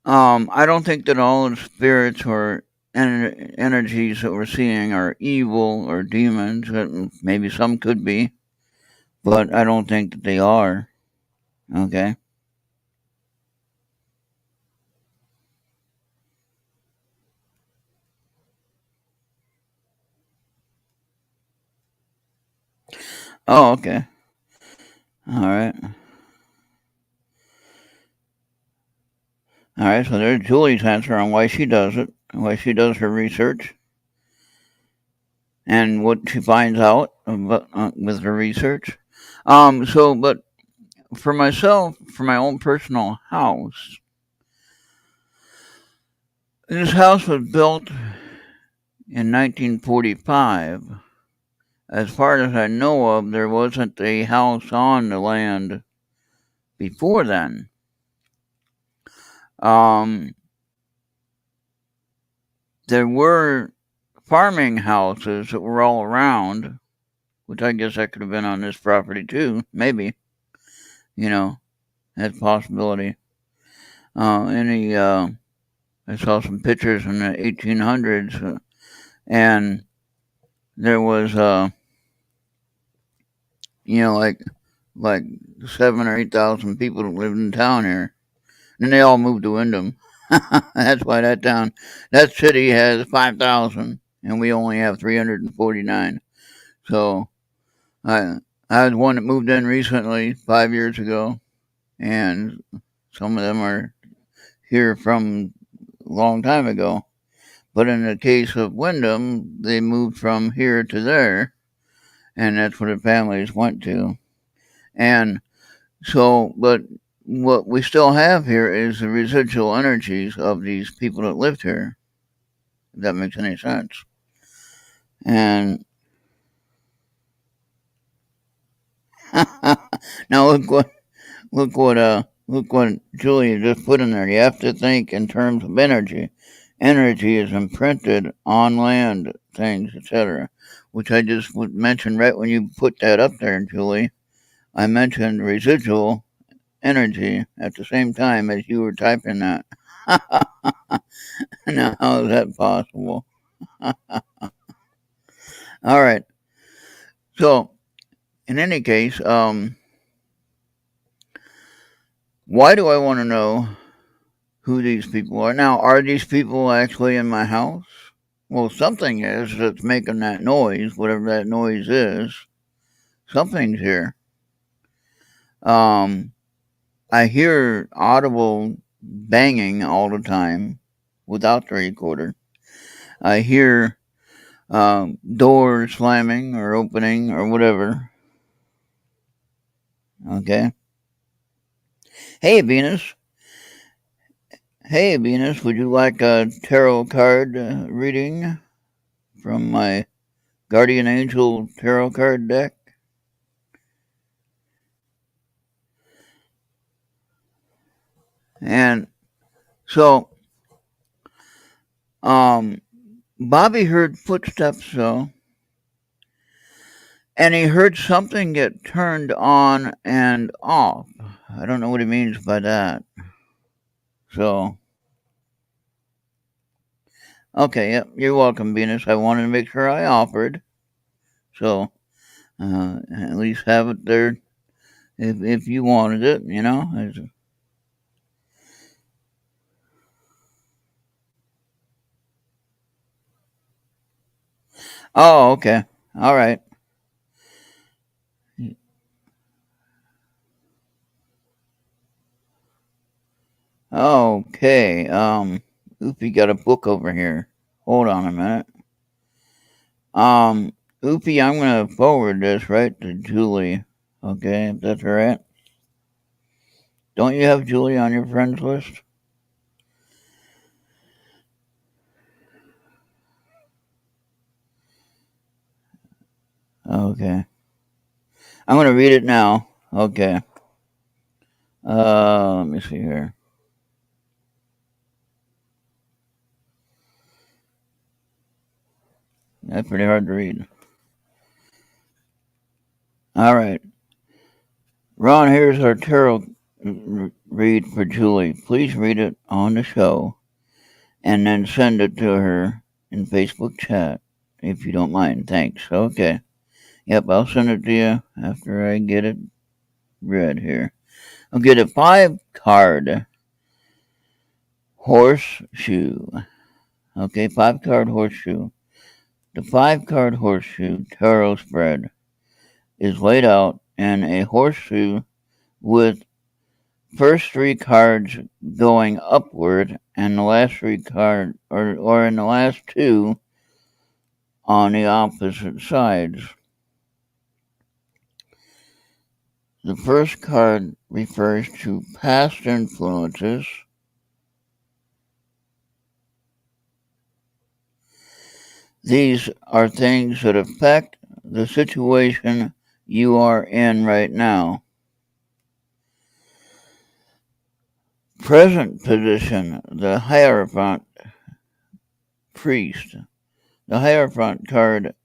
I don't think that all the spirits or energies that we're seeing are evil or demons. Maybe some could be, but I don't think that they are. Okay. Oh, okay. All right. All right. So there's Julie's answer on why she does it, why she does her research, and what she finds out about, with her research. But for myself, for my own personal house, this house was built in 1945. As far as I know of, there wasn't a house on the land before then. There were farming houses that were all around, which I guess that could have been on this property too, maybe. That's a possibility. I saw some pictures in the 1800s, and there was, like 7 or 8,000 people that lived in town here, and they all moved to Wyndham. That's why that city has 5,000, and we only have 349. So I was one that moved in recently, 5 years ago, and some of them are here from a long time ago. But in the case of Wyndham, they moved from here to there, and that's where the families went to. And so, but what we still have here is the residual energies of these people that lived here. If that makes any sense. And now look what Julia just put in there. You have to think in terms of energy. energy is imprinted on land, things, etc. Which I just mentioned right when you put that up there, Julie. I mentioned residual energy at the same time as you were typing that. Now, how is that possible? All right. So, in any case, why do I want to know who these people are? Now, are these people actually in my house? Well, something is that's making that noise, whatever that noise is. Something's here. I hear audible banging all the time without the recorder. I hear doors slamming or opening or whatever. Okay. Hey, Venus. Hey, Venus, would you like a tarot card reading from my Guardian Angel tarot card deck? And so, Bobby heard footsteps, though, and he heard something get turned on and off. I don't know what he means by that. So, okay, yep, you're welcome, Venus. I wanted to make sure I offered. So, at least have it there if you wanted it, you know. Oh, okay. All right. Okay. Oopie got a book over here. Hold on a minute. Oopie, I'm gonna forward this right to Julie. Okay, if that's all right. Don't you have Julie on your friends list? Okay. I'm gonna read it now. Okay. Let me see here. That's pretty hard to read. All right. Ron, here's our tarot read for Julie. Please read it on the show and then send it to her in Facebook chat if you don't mind. Thanks. Okay. Yep, I'll send it to you after I get it read here. I'll get a 5-card horseshoe. Okay, 5-card horseshoe. The 5-card horseshoe tarot spread is laid out in a horseshoe with first 3 cards going upward and the last 3 cards, or in the last 2 on the opposite sides. The first card refers to past influences. These are things that affect the situation you are in right now. Present position, the Hierophant priest. The Hierophant card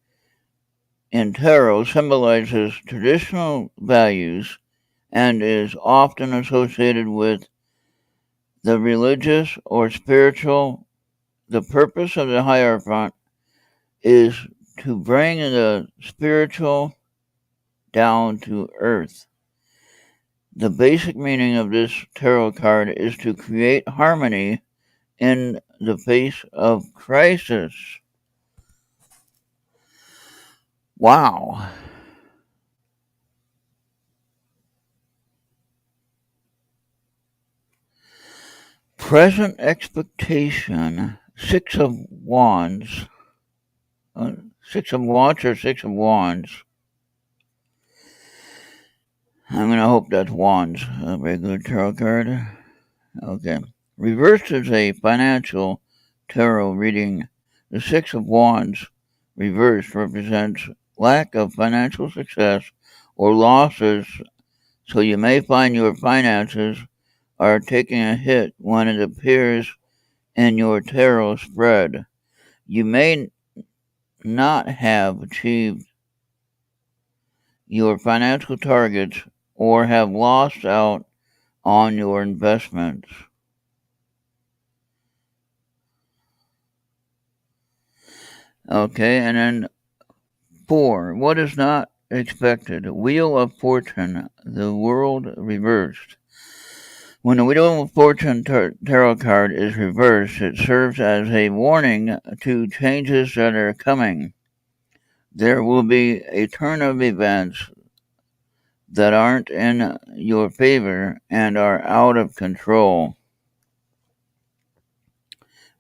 in tarot symbolizes traditional values and is often associated with the religious or spiritual. The purpose of the Hierophant is to bring the spiritual down to earth. The basic meaning of this tarot card is to create harmony in the face of crisis. Wow. Present expectation, 6 of Wands. 6 of Wands or 6 of Wands? I'm going to hope that's Wands, a regular tarot card. Okay. Reversed is a financial tarot reading. The 6 of Wands reversed represents lack of financial success or losses, so you may find your finances are taking a hit when it appears in your tarot spread. You may not have achieved your financial targets or have lost out on your investments. Okay, and then 4. What is not expected? Wheel of Fortune, the world reversed. When the Wheel of Fortune tarot card is reversed, it serves as a warning to changes that are coming. There will be a turn of events that aren't in your favor and are out of control.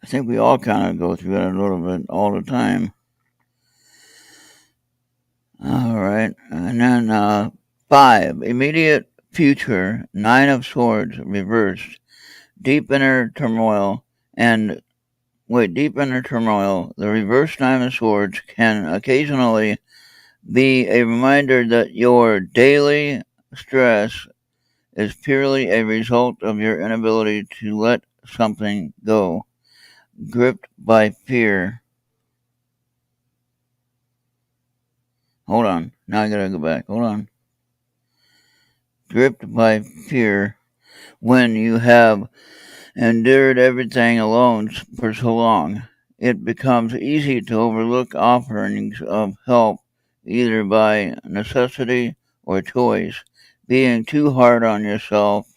I think we all kind of go through that a little bit all the time. All right. And then 5. Immediate future, 9 of Swords, reversed. Deep inner turmoil the reverse 9 of Swords can occasionally be a reminder that your daily stress is purely a result of your inability to let something go. Gripped by fear. Hold on. Now I gotta go back. Hold on. Gripped by fear when you have endured everything alone for so long. It becomes easy to overlook offerings of help either by necessity or choice. Being too hard on yourself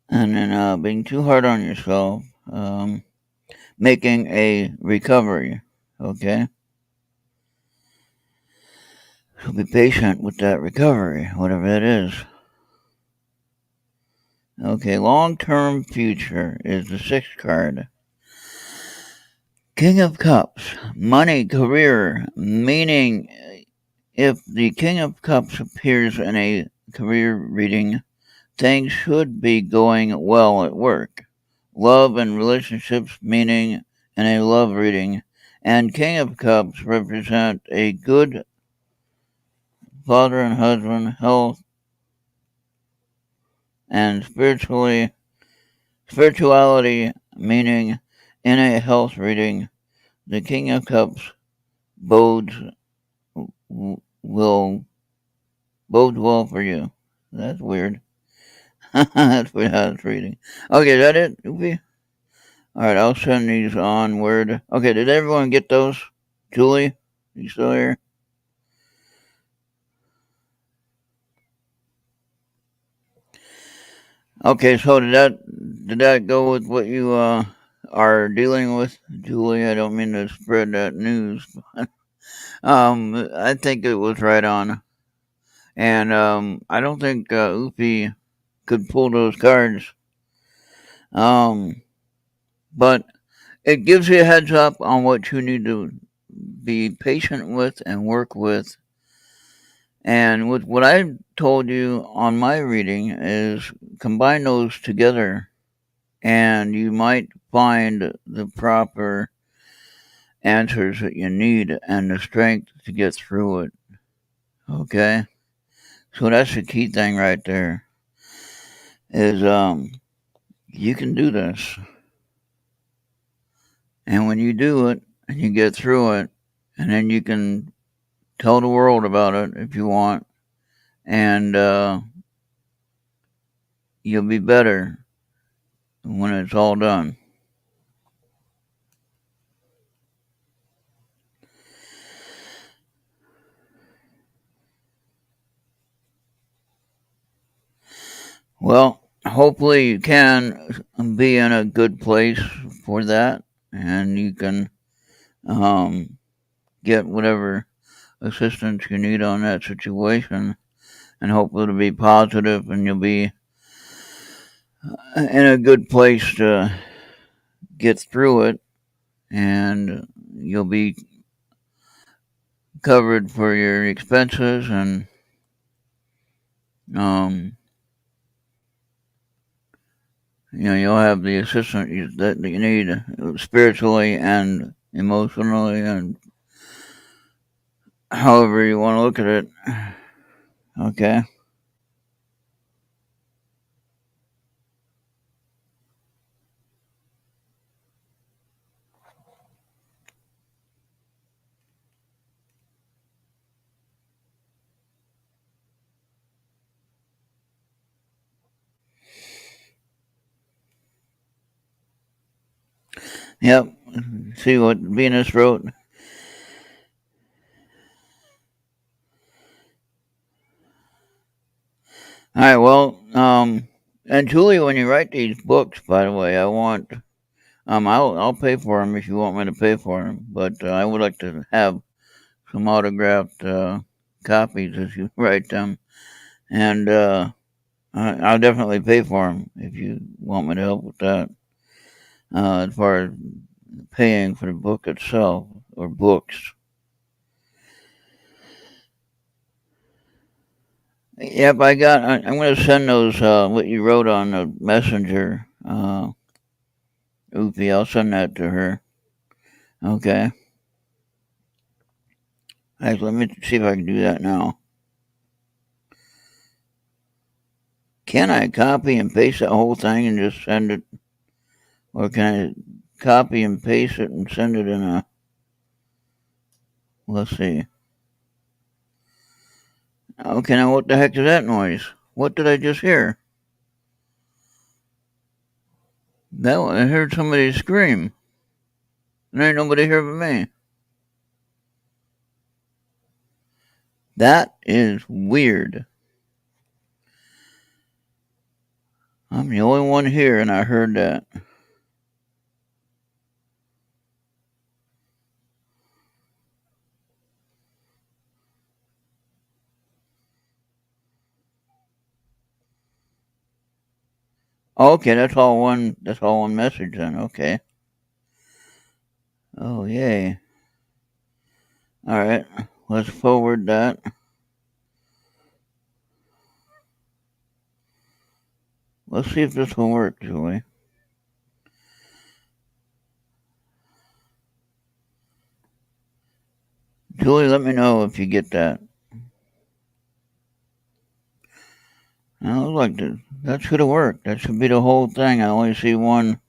and then being too hard on yourself, making a recovery. Okay? So be patient with that recovery, whatever that is. Okay, long-term future is the 6th card. King of Cups, money, career, meaning if the King of Cups appears in a career reading, things should be going well at work. Love and relationships, meaning in a love reading, and King of Cups represent a good father and husband, health, and spirituality, meaning in a health reading, the King of Cups bodes will bode well for you. That's weird. That's what I was reading. Okay, is that it, Oopie? Alright, I'll send these onward. Okay, did everyone get those? Julie? You still here? Okay, so did that go with what you are dealing with, Julie? I don't mean to spread that news. I think it was right on. And I don't think Oopie could pull those cards. Um, but it gives you a heads up on what you need to be patient with and work with. And with what I told you on my reading is combine those together and you might find the proper answers that you need and the strength to get through it. Okay? So that's the key thing right there. Is you can do this. And when you do it and you get through it, and then you can tell the world about it if you want, and you'll be better when it's all done. Well, hopefully you can be in a good place for that, and you can get whatever assistance you need on that situation, and hopefully it'll be positive, and you'll be in a good place to get through it, and you'll be covered for your expenses, and um, you'll have the assistance that you need spiritually and emotionally, and however you want to look at it. Okay. Yep. See what Venus wrote. All right. Well, and Julie, when you write these books, by the way, I want I'll pay for them if you want me to pay for them, but I would like to have some autographed copies as you write them, and I'll definitely pay for them if you want me to help with that. As far as paying for the book itself or books. Yep, I got. I'm going to send those. What you wrote on the messenger. Oopie, I'll send that to her. Okay. Let me see if I can do that now. Can I copy and paste that whole thing and just send it, or can I copy and paste it and send it in a? Let's see. Okay, now what the heck is that noise? What did I just hear? I heard somebody scream. There ain't nobody here but me. That is weird. I'm the only one here, and I heard that. Okay, that's all one. That's all one message then. Okay. Oh yay! All right, let's forward that. Let's see if this will work, Julie. Julie, let me know if you get that. Now, look, that should have worked. That should be the whole thing. I only see one.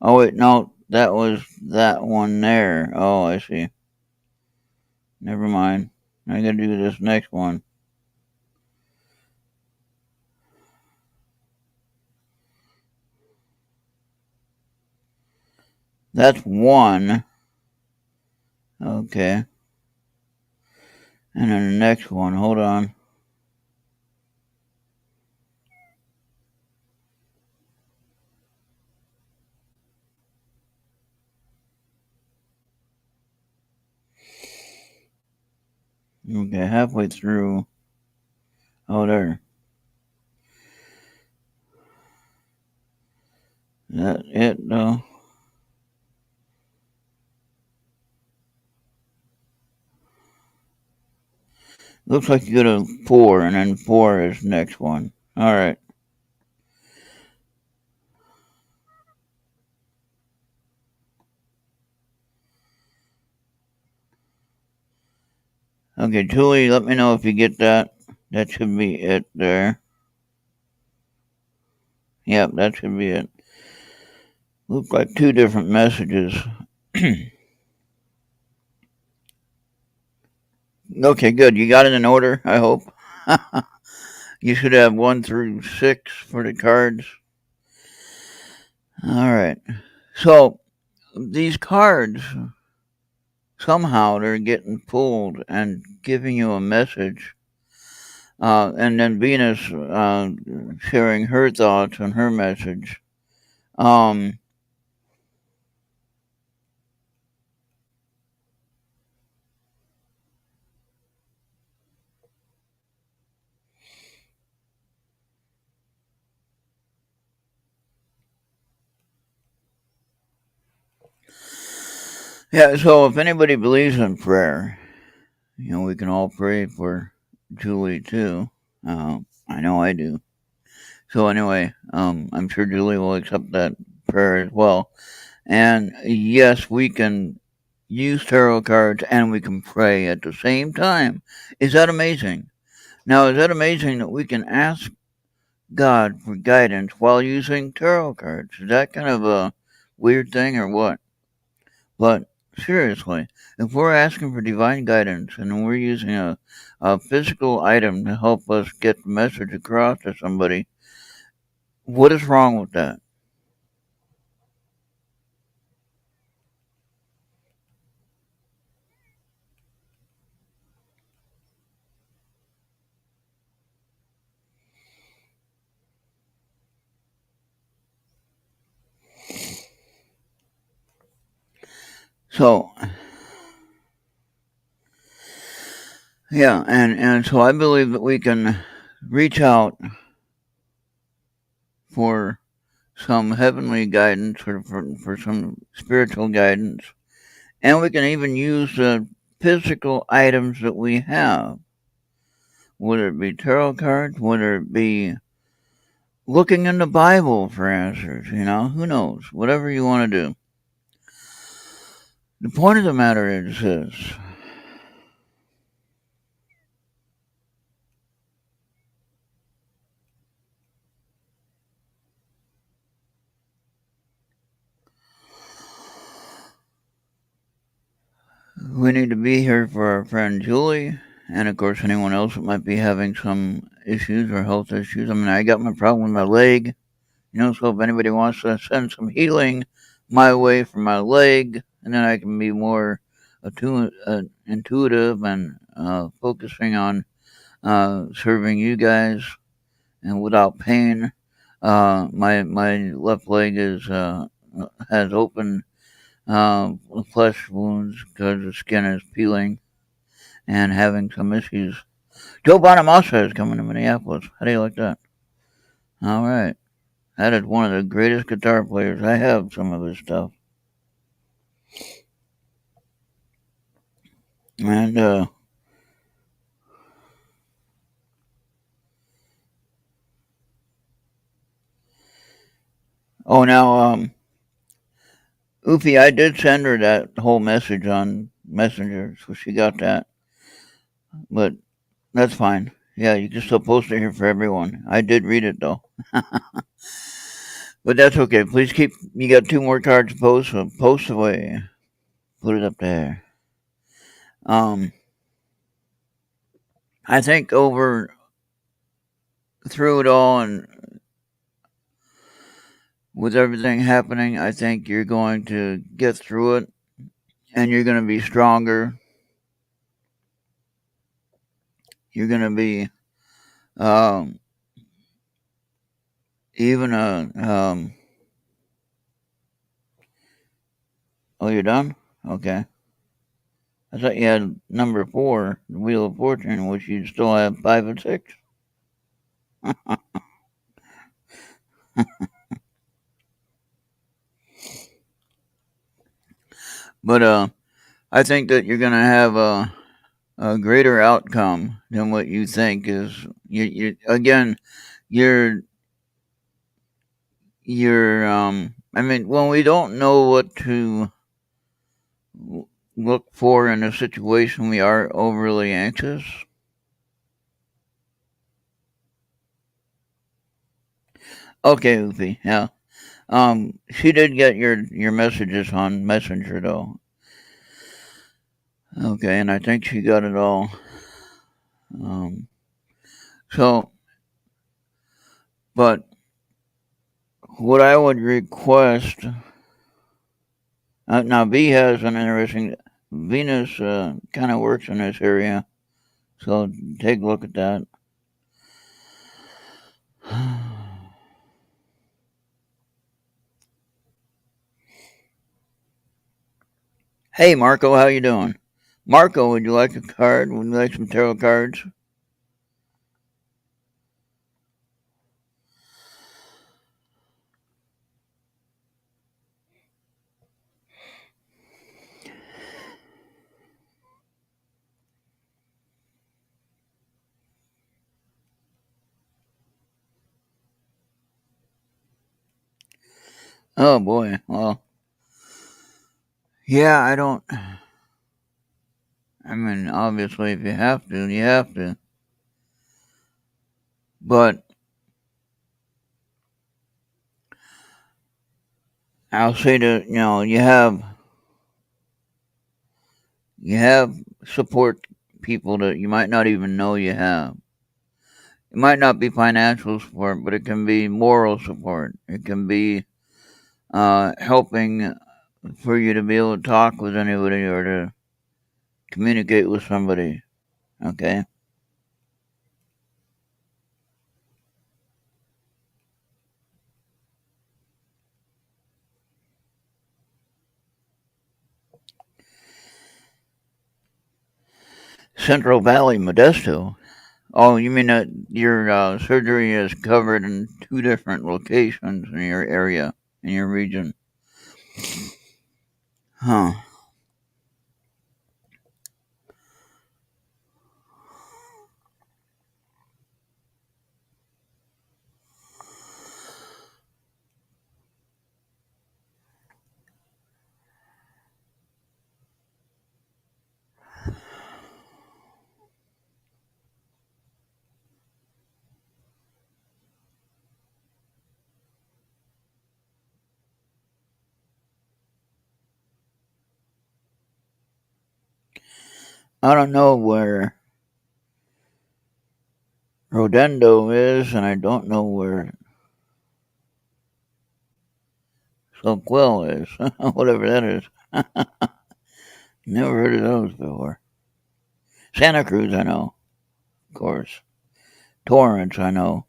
Oh wait, no, that was that one there. Oh, I see. Never mind. I gotta do this next one. That's one. Okay. And then the next one. Hold on. Okay, halfway through. Oh, there. That it though. Looks like you go to four, and then four is next one. All right. Okay, Julie, let me know if you get that. That should be it there. Yep, that should be it. Look like two different messages. Okay, good. You got it in order, I hope. You should have 1 through 6 for the cards. All right. So these cards, somehow they're getting pulled and giving you a message. And then Venus sharing her thoughts on her message. Um, yeah, so if anybody believes in prayer, we can all pray for Julie too. I know I do. So anyway, I'm sure Julie will accept that prayer as well. And yes, we can use tarot cards and we can pray at the same time. Is that amazing? Now, is that amazing that we can ask God for guidance while using tarot cards? Is that kind of a weird thing or what? But seriously, if we're asking for divine guidance and we're using a physical item to help us get the message across to somebody, what is wrong with that? So, yeah, and so I believe that we can reach out for some heavenly guidance or for some spiritual guidance, and we can even use the physical items that we have, whether it be tarot cards, whether it be looking in the Bible for answers, who knows, whatever you want to do. The point of the matter is this. We need to be here for our friend Julie, and of course anyone else that might be having some issues or health issues. I mean, I got my problem with my leg, so if anybody wants to send some healing my way for my leg, and then I can be more intuitive and focusing on serving you guys and without pain. My left leg has open flesh wounds because the skin is peeling and having some issues. Joe Bonamassa is coming to Minneapolis. How do you like that? All right. That is one of the greatest guitar players. I have some of his stuff. And, now, Oofy, I did send her that whole message on Messenger, so she got that. But that's fine. Yeah, you can still post it here for everyone. I did read it, though. But that's okay. Please keep. You got two more cards to post, so post away. Put it up there. I think over through it all and with everything happening, I think you're going to get through it and you're going to be stronger. You're going to be um, even a. Oh, you're done? Okay. I thought you had number 4, the Wheel of Fortune, which you still have 5 and 6. But I think that you're going to have a greater outcome than what you think is. You again, you're I mean, when we don't know what to look for in a situation, we are overly anxious. Okay, Oofy, yeah. She did get your messages on Messenger though. Okay, and I think she got it all. Um, so, but what I would request now, B has an interesting. Venus kind of works in this area, so take a look at that. Hey, Marco, how you doing? Marco, would you like a card? Would you like some tarot cards? Oh boy. Well, yeah, I don't. I mean, obviously, if you have to, you have to. But I'll say that you have support people that you might not even know you have. It might not be financial support, but it can be moral support. It can be helping for you to be able to talk with anybody or to communicate with somebody. Okay. Central Valley, Modesto. Oh, you mean that your surgery is covered in two different locations in your area, in your region? Huh. I don't know where Rodendo is, and I don't know where Soquel is. Whatever that is. Never heard of those before. Santa Cruz, I know, of course. Torrance, I know.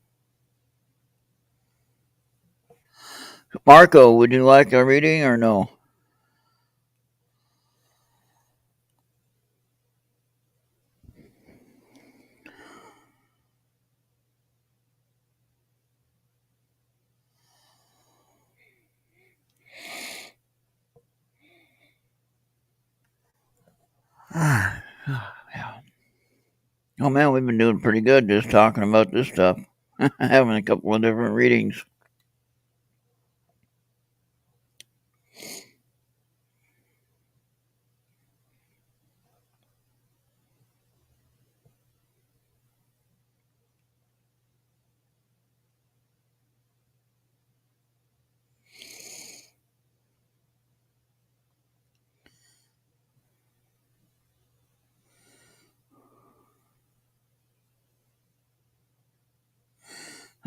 Marco, would you like a reading or no? Yeah. Oh man, we've been doing pretty good just talking about this stuff. Having a couple of different readings.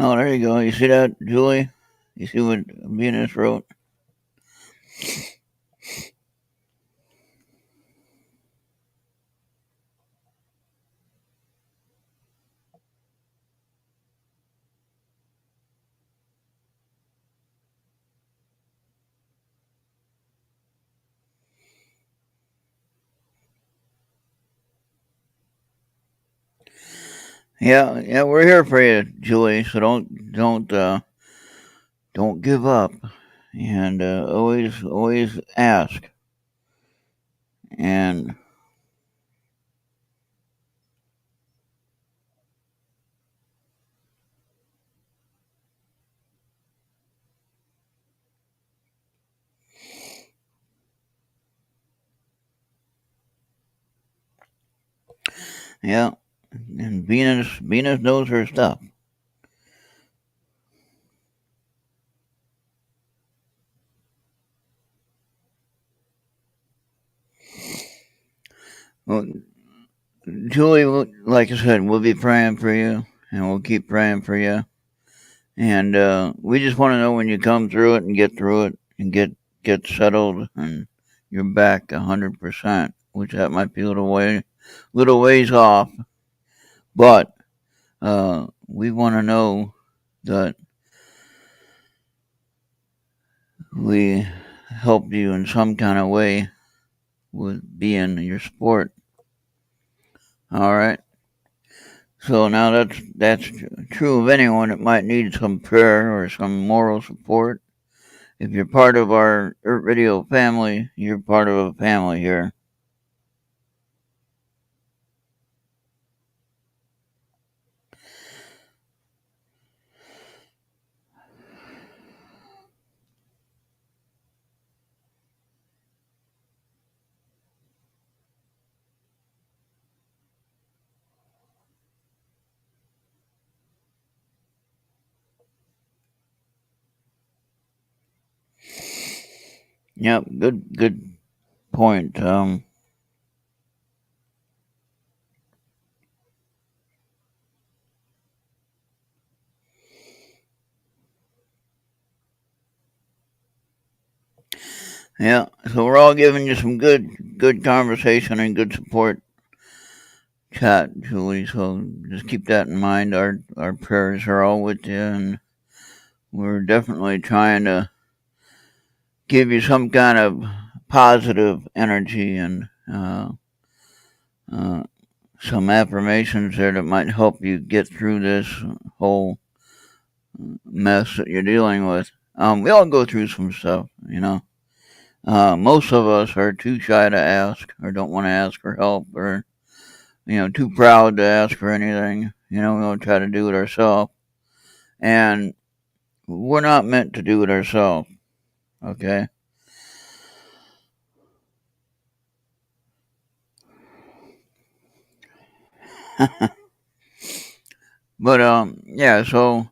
Oh, there you go. You see that, Julie? You see what Venus wrote? Yeah, yeah, we're here for you, Julie. So don't give up, and always ask. And yeah, and Venus knows her stuff. Well, Julie, like I said, we'll be praying for you, and we'll keep praying for you. And we just want to know when you come through it and get through it and get settled and you're back 100%, which that might be a little ways off, but we want to know that we helped you in some kind of way with being your sport. All right. So now that's true of anyone that might need some prayer or some moral support. If you're part of our Errt Radio family, you're part of a family here. Yep, good point. Yeah, so we're all giving you some good conversation and good support chat, Julie. So just keep that in mind. Our prayers are all with you, and we're definitely trying to give you some kind of positive energy and uh, some affirmations there that might help you get through this whole mess that you're dealing with. We all go through some stuff, you know. Most of us are too shy to ask or don't want to ask for help or, too proud to ask for anything. We don't try to do it ourselves. And we're not meant to do it ourselves, okay? But yeah. So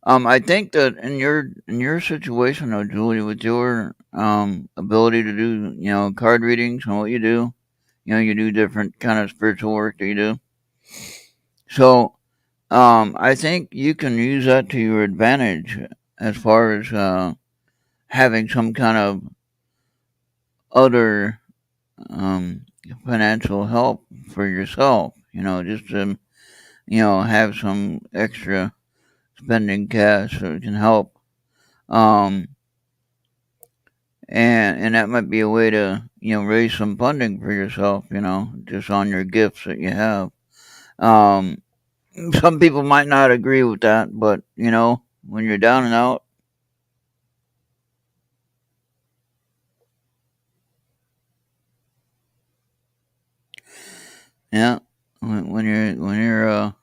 I think that in your situation, though, Julie, with your ability to do card readings and what you do, you do different kind of spiritual work that you do. So I think you can use that to your advantage as far as having some kind of other um, financial help for yourself. Just to have some extra spending cash so it can help. Um, and that might be a way to raise some funding for yourself. Just on your gifts that you have. Um, some people might not agree with that, but when you're down and out, yeah, when you're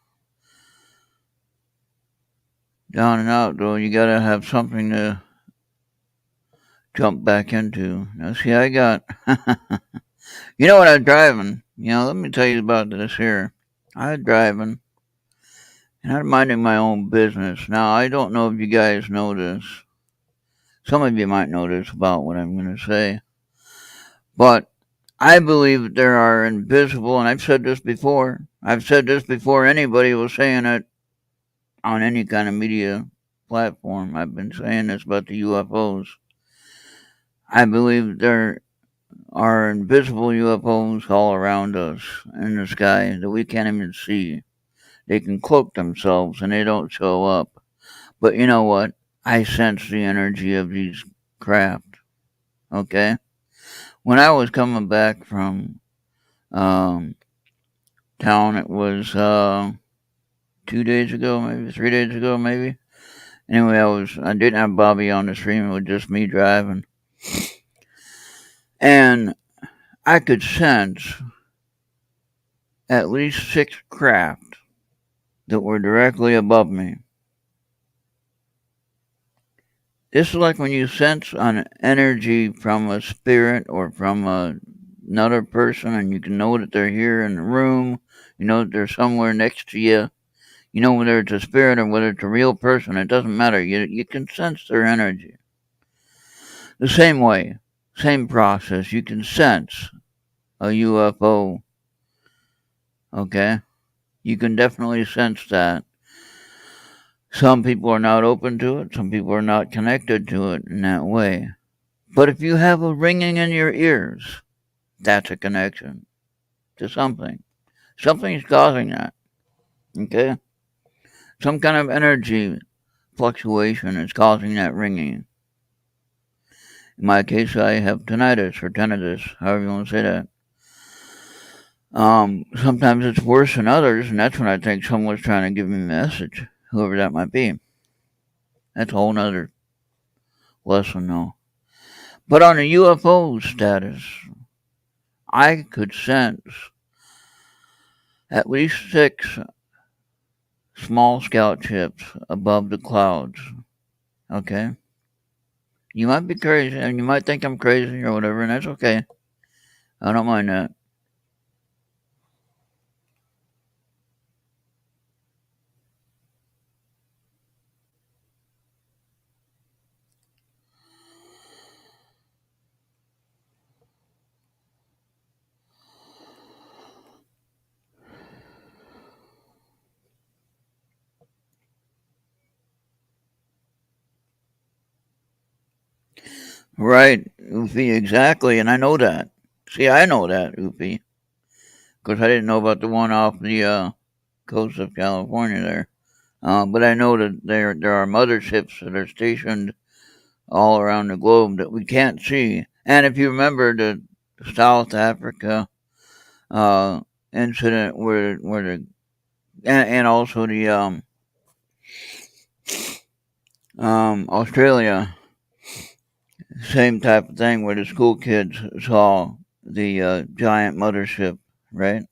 down and out, though, you gotta have something to jump back into. Now, see, I got, what I was driving. Let me tell you about this here. I was driving and I'm minding my own business. Now, I don't know if you guys know this. Some of you might know this about what I'm going to say. But I believe that there are invisible, and I've said this before. I've said this before anybody was saying it on any kind of media platform. I've been saying this about the UFOs. I believe there are invisible UFOs all around us in the sky that we can't even see. They can cloak themselves and they don't show up. But you know what? I sense the energy of these craft. Okay? When I was coming back from um, town, it was 2 days ago, maybe 3 days ago, maybe. Anyway, I didn't have Bobby on the stream. It was just me driving, and I could sense at least six craft that were directly above me. This is like when you sense an energy from a spirit or from another person, and you can know that they're here in the room. You know that they're somewhere next to you. You know whether it's a spirit or whether it's a real person. It doesn't matter. You can sense their energy. The same way, same process. You can sense a UFO. Okay, you can definitely sense that. Some people are not open to it. Some people are not connected to it in that way. But if you have a ringing in your ears, that's a connection to something. Something's causing that. Okay? Some kind of energy fluctuation is causing that ringing. In my case, I have tinnitus or tinnitus, however you want to say that. Sometimes it's worse than others, and that's when I think someone's trying to give me a message, whoever that might be. That's a whole nother lesson, though. But on a UFO status, I could sense at least six small scout ships above the clouds. Okay? You might be crazy, and you might think I'm crazy or whatever, and that's okay. I don't mind that. Right, Oofy, exactly, and I know that. See, I know that, Oofy, because I didn't know about the one off the coast of California there. But I know that there are motherships that are stationed all around the globe that we can't see. And if you remember the South Africa incident where the and also the Australia, same type of thing where the school kids saw the giant mothership, right?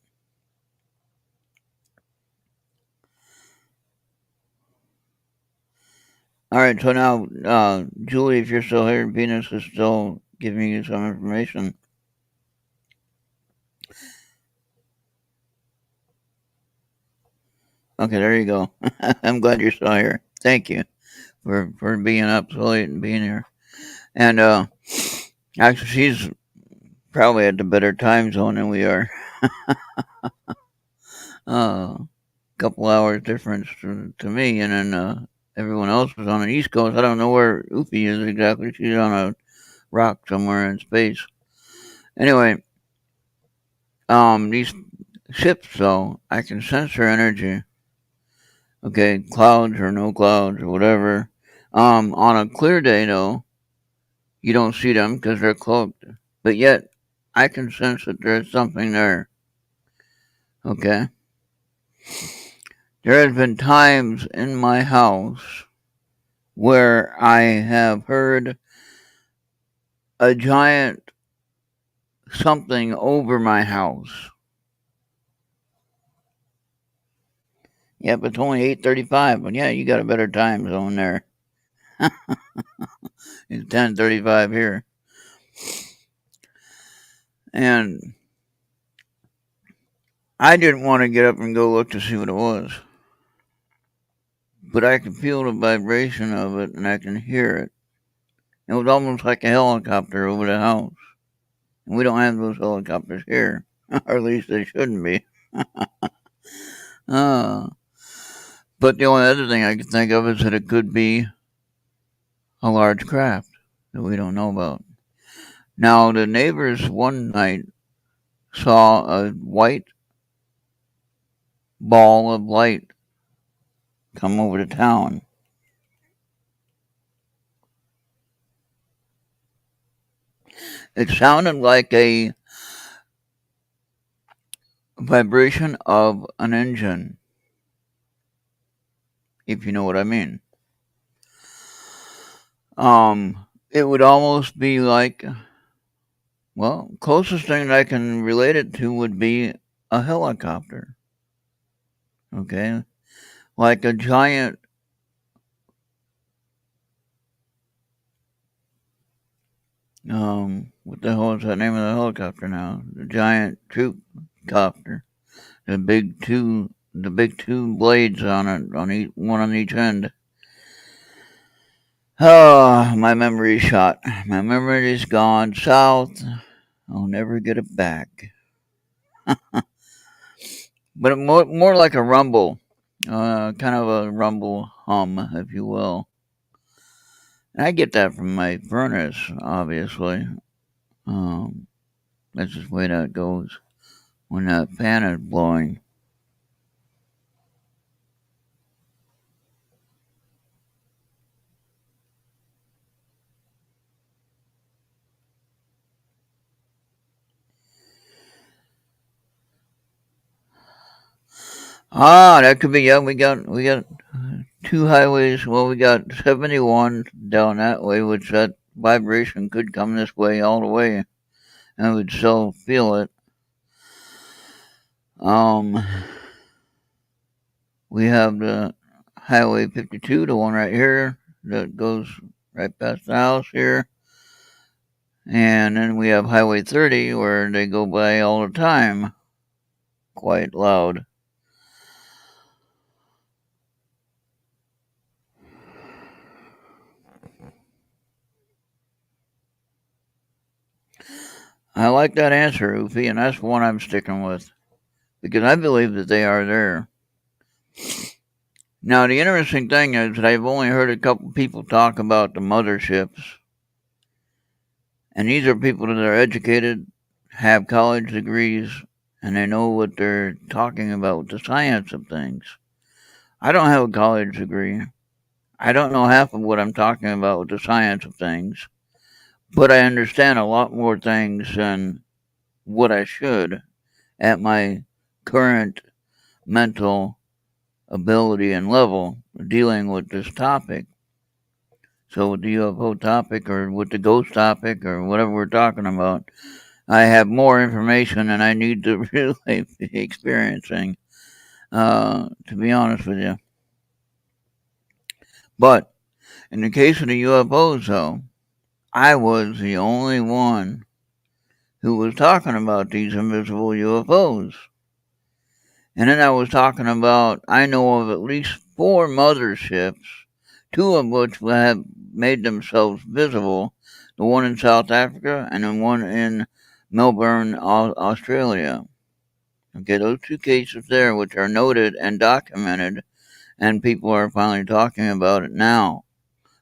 All right, so now, Julie, if you're still here, Venus is still giving you some information. Okay, there you go. I'm glad you're still here. Thank you for being up so late and being here. And actually, she's probably at the better time zone than we are. A couple hours difference to me, and then everyone else was on the East Coast. I don't know where Ufi is exactly. She's on a rock somewhere in space. Anyway, these ships, though, I can sense her energy. Okay, clouds or no clouds or whatever. On a clear day, though, you don't see them because they're cloaked. But yet, I can sense that there's something there. Okay? There has been times in my house where I have heard a giant something over my house. Yep, it's only 8:35, but yeah, you got a better time zone there. It's 10:35 here. And I didn't want to get up and go look to see what it was. But I could feel the vibration of it and I can hear it. It was almost like a helicopter over the house. And we don't have those helicopters here. Or at least they shouldn't be. uh, but the only other thing I could think of is that it could be a large craft that we don't know about. Now, the neighbors one night saw a white ball of light come over the town. It sounded like a vibration of an engine, if you know what I mean. It would almost be like, well, closest thing that I can relate it to would be a helicopter. Okay, like a giant. What the hell is that name of the helicopter now? The giant troop copter. The big two blades on it, one on each end. Oh, my memory's shot. My memory's gone south. I'll never get it back. But more like a rumble, kind of a rumble hum, if you will. And I get that from my furnace, obviously. Um, that's just the way that goes when that fan is blowing. Ah, that could be. Yeah, we got two highways. Well, we got 71 down that way, which that vibration could come this way all the way, and we'd still feel it. Um, we have the Highway 52, the one right here that goes right past the house here, and then we have Highway 30 where they go by all the time, quite loud. I like that answer, Oofy, and that's the one I'm sticking with because I believe that they are there. Now, the interesting thing is that I've only heard a couple people talk about the motherships, and these are people that are educated, have college degrees, and they know what they're talking about with the science of things. I don't have a college degree. I don't know half of what I'm talking about with the science of things, but I understand a lot more things than what I should at my current mental ability and level dealing with this topic. So with the UFO topic or with the ghost topic or whatever we're talking about, I have more information than I need to really be experiencing, to be honest with you. But in the case of the UFOs, though, I was the only one who was talking about these invisible UFOs. And then I was talking about, I know of at least 4 motherships, 2 of which have made themselves visible, the one in South Africa and the one in Melbourne, Australia. Okay, those 2 cases there, which are noted and documented, and people are finally talking about it now.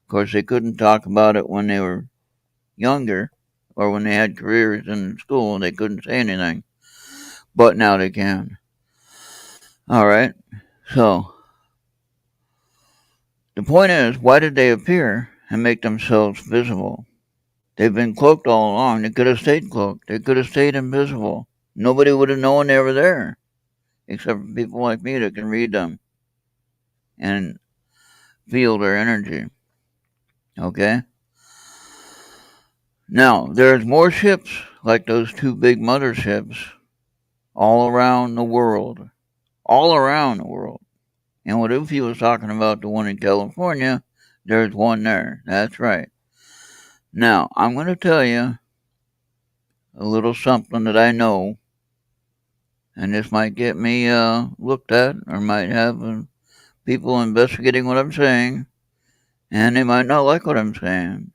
Of course, they couldn't talk about it when they were younger or when they had careers in school. They couldn't say anything. But now they can. All right. So, the point is, why did they appear and make themselves visible? They've been cloaked all along. They could have stayed cloaked. They could have stayed invisible. Nobody would have known they were there, except for people like me that can read them and feel their energy. Okay? Now, there's more ships like those 2 big motherships all around the world. All around the world. And what Ufi was talking about, the one in California, there's one there. That's right. Now, I'm going to tell you a little something that I know, and this might get me looked at, or might have people investigating what I'm saying, and they might not like what I'm saying,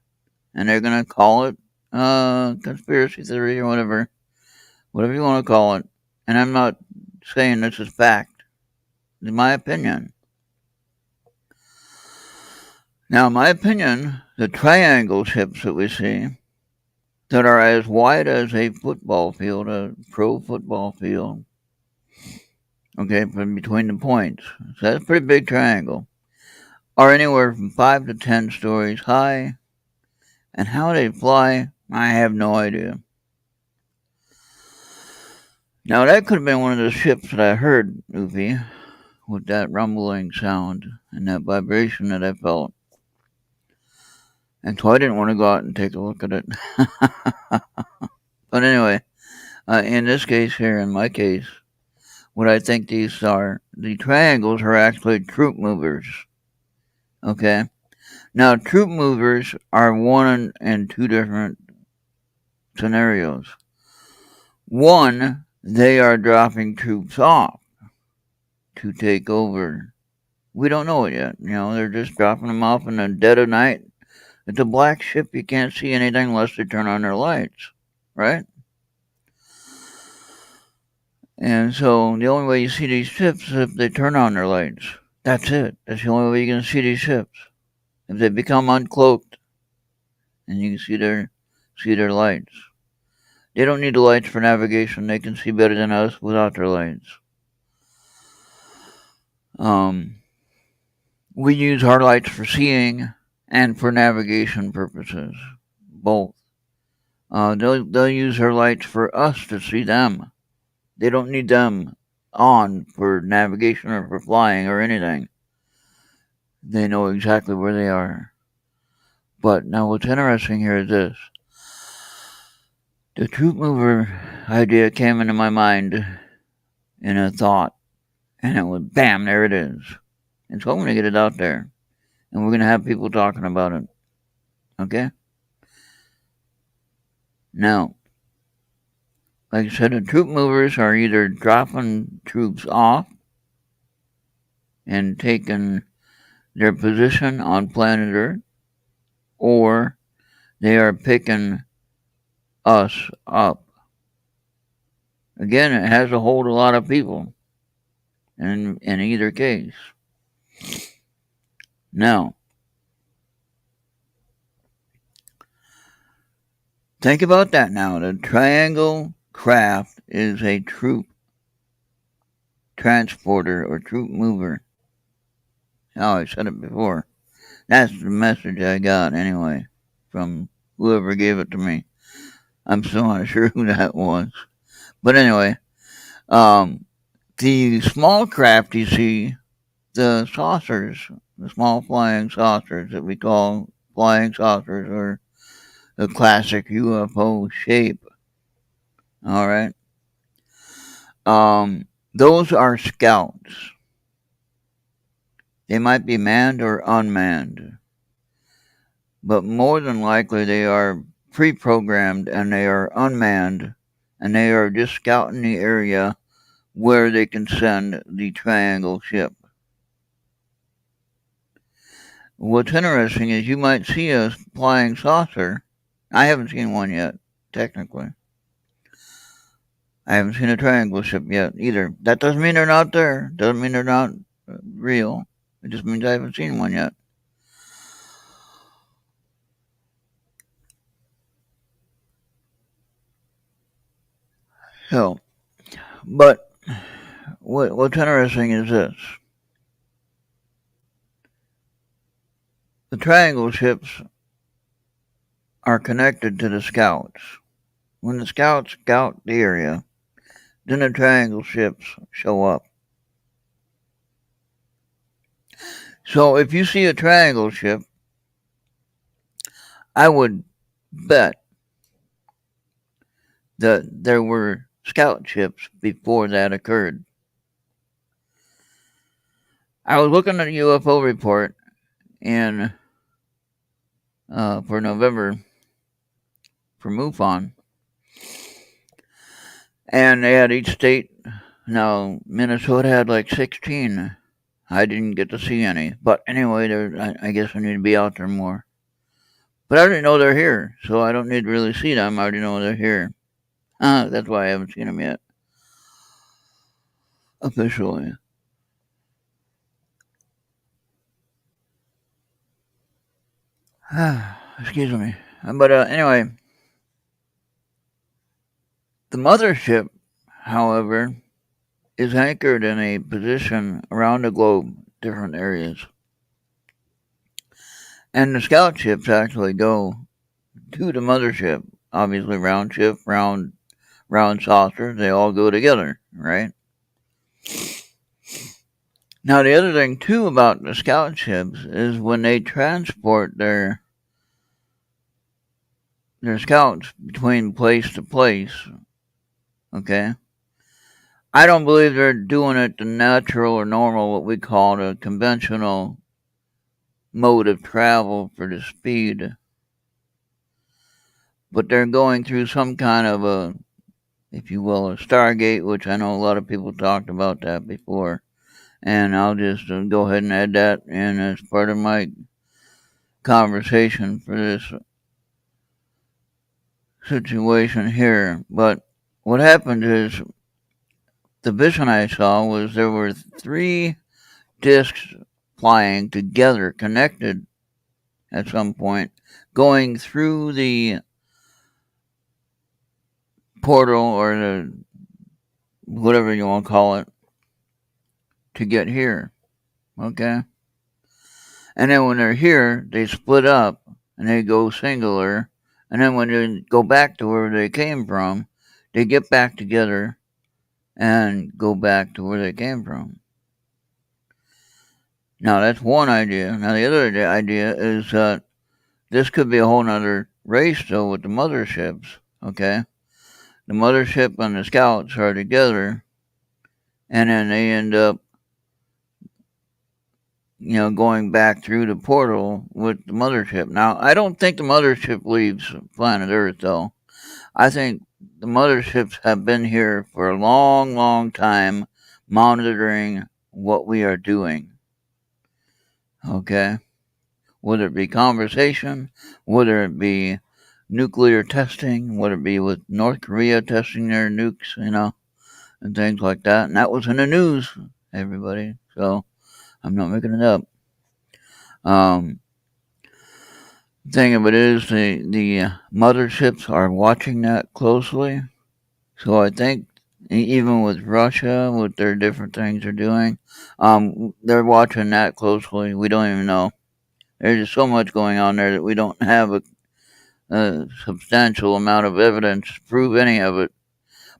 and they're going to call it conspiracy theory or whatever you want to call it. And I'm not saying this is fact. It's my opinion. Now, in my opinion, the triangle ships that we see that are as wide as a football field, a pro football field, okay, from between the points, so that's a pretty big triangle, are anywhere from 5 to 10 stories high, and how they fly, I have no idea. Now, that could have been one of the ships that I heard, Ufi, with that rumbling sound and that vibration that I felt. And so I didn't want to go out and take a look at it. But anyway, in this case here, in my case, what I think these are, the triangles are actually troop movers. Okay? Now, troop movers are one in 2 different scenarios. One, they are dropping troops off to take over. We don't know it yet. They're just dropping them off in the dead of night. It's a black ship. You can't see anything unless they turn on their lights, right? And so the only way you see these ships is if they turn on their lights. That's it. That's the only way you're going to see these ships. If they become uncloaked and you can see their lights. They don't need the lights for navigation. They can see better than us without their lights. We use our lights for seeing and for navigation purposes, both. They'll use their lights for us to see them. They don't need them on for navigation or for flying or anything. They know exactly where they are. But now what's interesting here is this. The troop mover idea came into my mind in a thought. And it was, bam, there it is. And so I'm going to get it out there. And we're going to have people talking about it. Okay? Now, like I said, the troop movers are either dropping troops off and taking their position on planet Earth, or they are picking us up. Again, it has to hold a lot of people in either case. Now, think about that now. The triangle craft is a troop transporter or troop mover. Oh, I said it before. That's the message I got anyway from whoever gave it to me. I'm still not sure who that was. But anyway, The small craft you see, the saucers, the small flying saucers that we call flying saucers, or the classic UFO shape. All right. Those are scouts. They might be manned or unmanned, but more than likely they are pre-programmed and they are unmanned, and they are just scouting the area where they can send the triangle ship. What's interesting is you might see a flying saucer. I haven't seen one yet, technically. I haven't seen a triangle ship yet either. That doesn't mean they're not there. Doesn't mean they're not real. It just means I haven't seen one yet. So, but what's interesting is this. The triangle ships are connected to the scouts. When the scouts scout the area, then the triangle ships show up. So if you see a triangle ship, I would bet that there were scout ships before that occurred. I was looking at a UFO report in for November for MUFON, and they had each state. Now Minnesota had like 16. I didn't get to see any, but anyway, I guess I need to be out there more. But I already know they're here, so I don't need to really see them. I already know they're here. That's why I haven't seen them yet, officially. Excuse me. But anyway, the mothership, however, is anchored in a position around the globe, different areas. And the scout ships actually go to the mothership. Obviously, round ship, round saucer, they all go together, right? Now, the other thing, too, about the scout ships is when they transport their scouts between place to place, okay? I don't believe they're doing it the natural or normal, what we call the conventional mode of travel for the speed. But they're going through some kind of a, if you will, a Stargate, which I know a lot of people talked about that before. And I'll just go ahead and add that in as part of my conversation for this situation here. But what happened is the vision I saw was there were 3 discs flying together, connected at some point, going through the portal or the whatever you want to call it to get here. Okay? And then when they're here, they split up and they go singular. And then when they go back to where they came from, they get back together and go back to where they came from. Now, that's one idea. Now, the other idea is that this could be a whole nother race, though, with the motherships, okay? The mothership and the scouts are together, and then they end up, going back through the portal with the mothership. Now, I don't think the mothership leaves planet Earth, though. I think the motherships have been here for a long, long time, monitoring what we are doing. Okay? Whether it be conversation, whether it be nuclear testing, whether it be with North Korea testing their nukes, and things like that. And that was in the news, everybody. So I'm not making it up. Thing of it is, the motherships are watching that closely. So I think even with Russia, with their different things they're doing, they're watching that closely. We don't even know. There's just so much going on there that we don't have a substantial amount of evidence to prove any of it.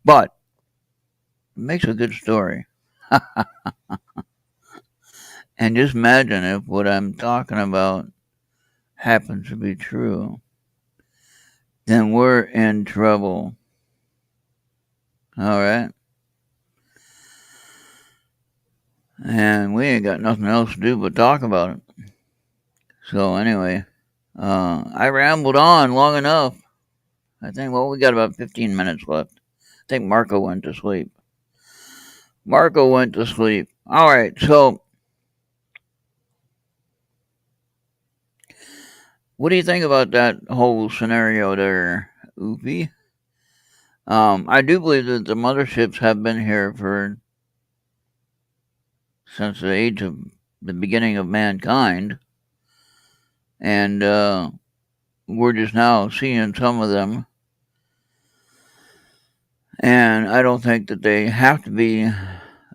But it makes a good story. And just imagine if what I'm talking about happens to be true, then we're in trouble. All right? And we ain't got nothing else to do but talk about it. So, anyway, I rambled on long enough. I think, well, we got about 15 minutes left. I think Marco went to sleep. Marco went to sleep. All right, so what do you think about that whole scenario there, Oopie? I do believe that the motherships have been here for since the age of the beginning of mankind, and we're just now seeing some of them. And I don't think that they have to be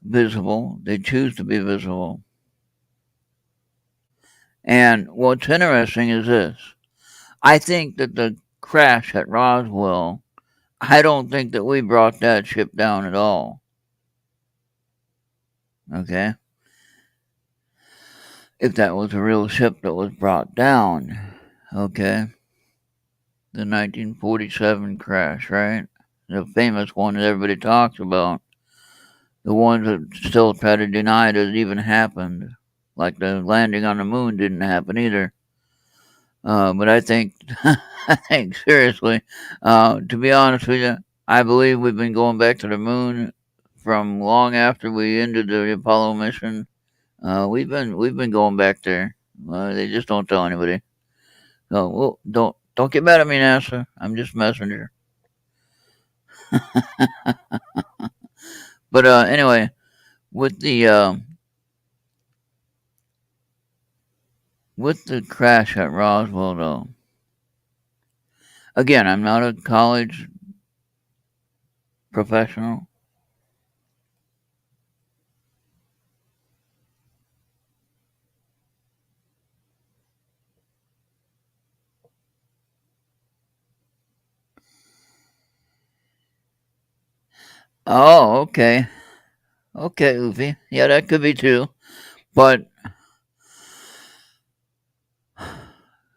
visible; they choose to be visible. And what's interesting is this: I think that the crash at Roswell, I don't think that we brought that ship down at all. Okay? If that was a real ship that was brought down. Okay? The 1947 crash, right? The famous one that everybody talks about. The ones that still try to deny that it even happened. Like the landing on the moon didn't happen either. But I think, I think seriously, to be honest with you, I believe we've been going back to the moon from long after we ended the Apollo mission. We've been going back there. They just don't tell anybody. So well, don't get mad at me, NASA. I'm just a messenger. But anyway, with the crash at Roswell, though, again, I'm not a college professional. Oh, okay. Okay, Oofy. Yeah, that could be too. But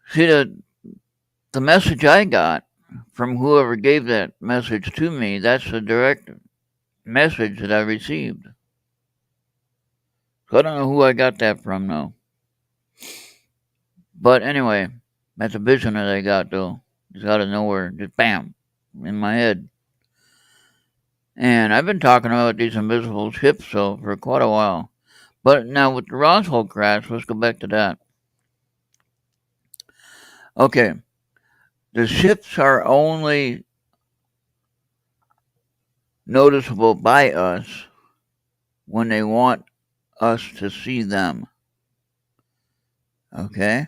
see, the message I got from whoever gave that message to me, that's the direct message that I received. So I don't know who I got that from, though. But anyway, that's a vision that I got, though. Just out of nowhere. Just bam. In my head. And I've been talking about these invisible ships, so for quite a while. But now with the Roswell crash, let's go back to that. Okay. The ships are only noticeable by us when they want us to see them. Okay?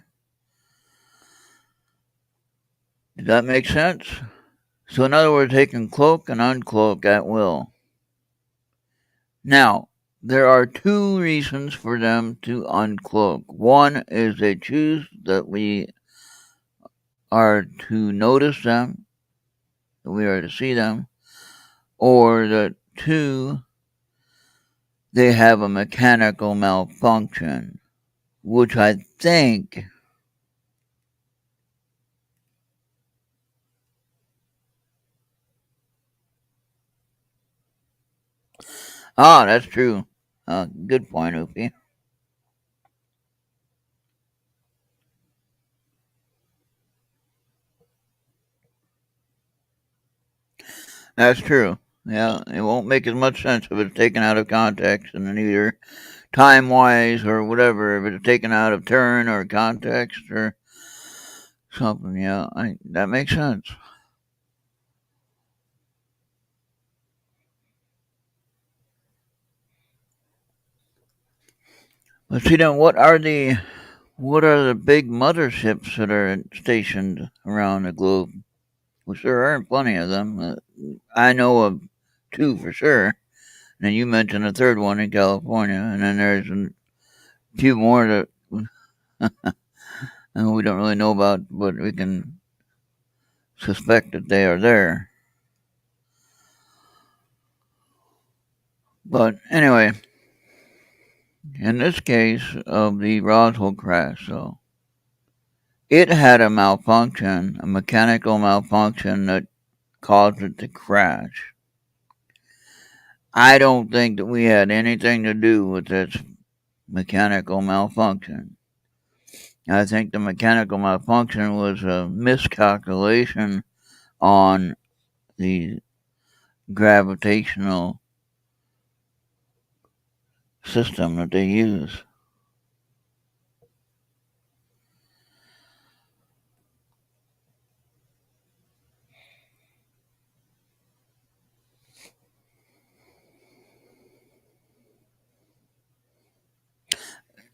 Does that make sense? So, in other words, they can cloak and uncloak at will. Now, there are two reasons for them to uncloak. One is they choose that we are to notice them, that we are to see them, or that two, they have a mechanical malfunction, which I think that's true. Good point, Oopie. That's true. Yeah, it won't make as much sense if it's taken out of context and then either time wise or whatever, if it's taken out of turn or context or something. Yeah, that makes sense. Let's see then. What are the big motherships that are stationed around the globe? Which there aren't plenty of them. I know of two for sure. And you mentioned a third one in California, and then there's a few more that we don't really know about, but we can suspect that they are there. But anyway, In this case of the Roswell crash, so it had a malfunction, a mechanical malfunction that caused it to crash. I don't think that we had anything to do with this mechanical malfunction. I think the mechanical malfunction was a miscalculation on the gravitational system that they use.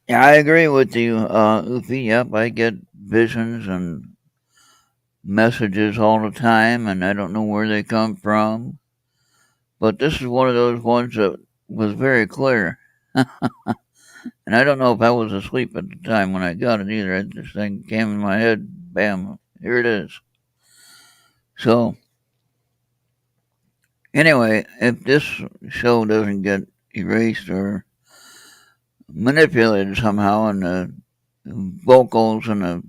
Yeah, I agree with you, Ufi. Yep, I get visions and messages all the time, and I don't know where they come from. But this is one of those ones that was very clear. And I don't know if I was asleep at the time when I got it either. This thing came in my head, bam, here it is. So, anyway, if this show doesn't get erased or manipulated somehow, and the vocals and the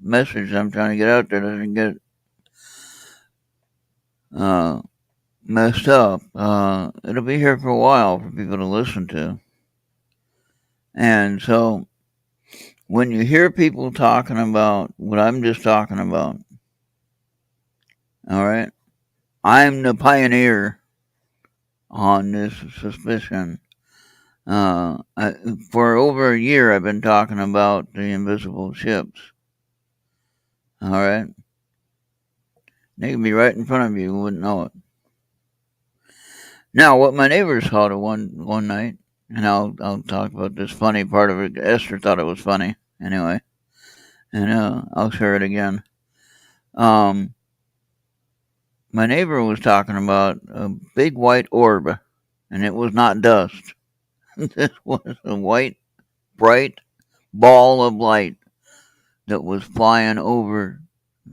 message I'm trying to get out there doesn't get uh, messed up, it'll be here for a while for people to listen to. And so, when you hear people talking about what I'm just talking about, all right, I'm the pioneer on this suspicion. For over a year, I've been talking about the invisible ships. All right, they could be right in front of you, you wouldn't know it. Now, what my neighbors saw to one night, and I'll talk about this funny part of it. Esther thought it was funny anyway, and I'll share it again. Um, my neighbor was talking about a big white orb, and it was not dust. This was a white, bright ball of light that was flying over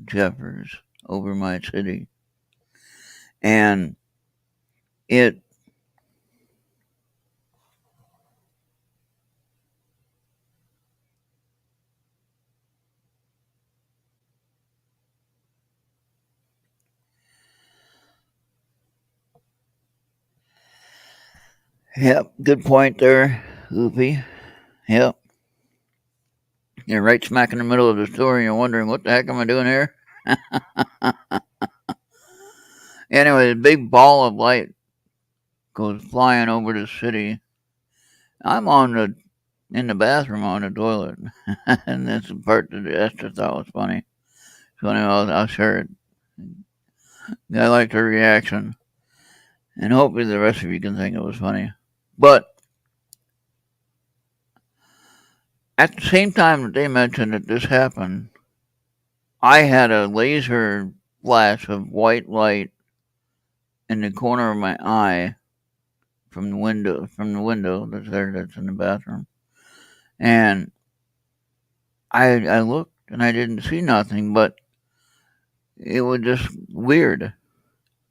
Jeffers, over my city. And it, yep, good point there, Oopie. Yep. You're right smack in the middle of the story and you're wondering, what the heck am I doing here? Anyway, the big ball of light goes flying over the city. I'm in the bathroom on the toilet. And that's the part that Esther thought was funny. So anyway, I'll share it. I liked her reaction. And hopefully the rest of you can think it was funny. But at the same time that they mentioned that this happened, I had a laser flash of white light in the corner of my eye from the window that's in the bathroom. And I looked and I didn't see nothing, but it was just weird.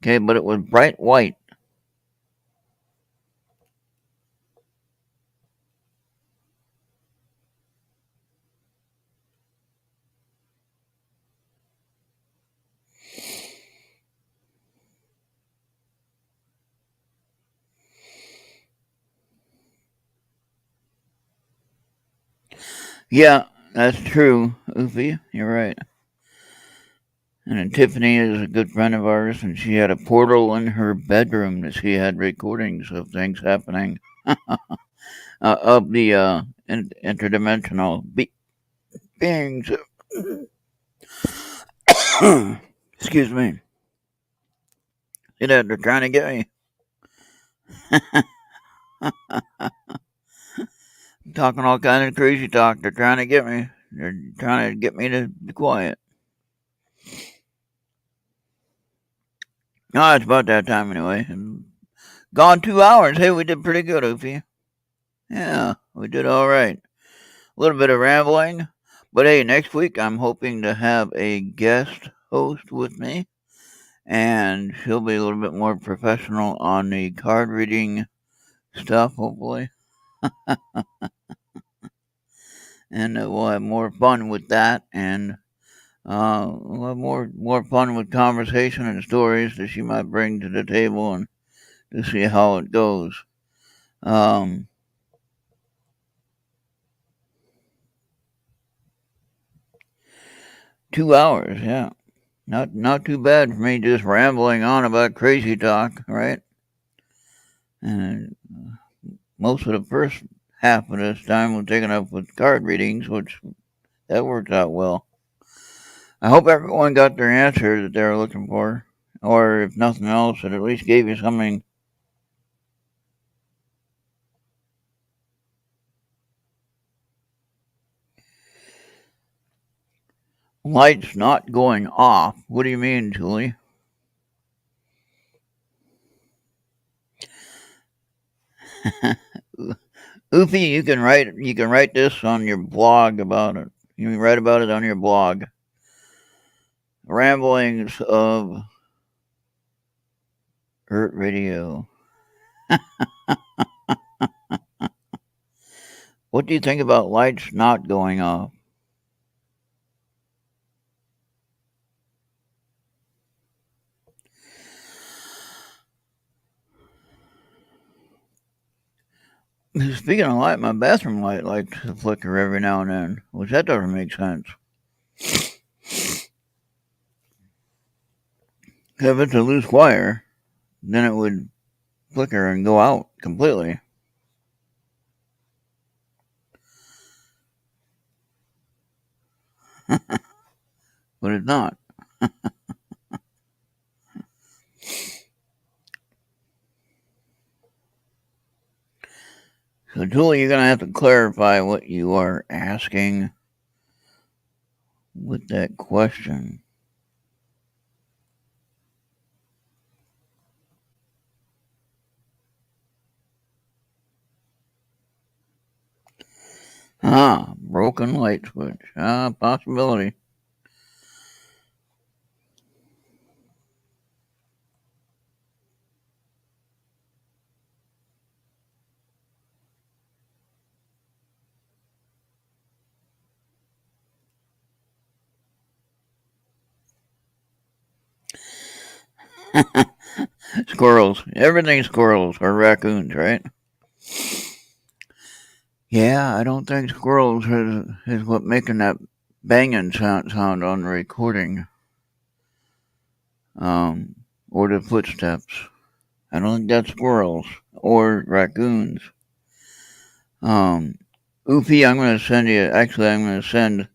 Okay, but it was bright white. Yeah, that's true, Ufi. You're right. And Tiffany is a good friend of ours, and she had a portal in her bedroom that she had recordings of things happening of the interdimensional beings. Excuse me. See that? They're trying to get me. Talking all kind of crazy talk. They're trying to get me. They're trying to get me to be quiet. Oh, it's about that time anyway. Gone 2 hours. Hey, we did pretty good, Oofy. Yeah, we did all right. A little bit of rambling. But hey, next week I'm hoping to have a guest host with me. And she'll be a little bit more professional on the card reading stuff, hopefully. And we'll have more fun with that, and we'll have more fun with conversation and stories that she might bring to the table, and to see how it goes. Um, 2 hours, yeah, not too bad for me just rambling on about crazy talk, right? And most of the first half of this time was taken up with card readings, which that worked out well. I hope everyone got their answer that they were looking for, or if nothing else, it at least gave you something. Lights not going off. What do you mean, Julie? Oofy, you can write this on your blog about it. You can write about it on your blog. Ramblings of Errt Radio. What do you think about lights not going off? Speaking of light, my bathroom light likes to flicker every now and then, which that doesn't make sense. If it's a loose wire, then it would flicker and go out completely. But it's not. So, Julie, you're going to have to clarify what you are asking with that question. Broken light switch. Possibility. Squirrels. Everything's squirrels or raccoons, right? Yeah, I don't think squirrels is what making that banging sound on the recording. Or the footsteps. I don't think that's squirrels or raccoons. Oofy, I'm going to send you. Actually, I'm going to send.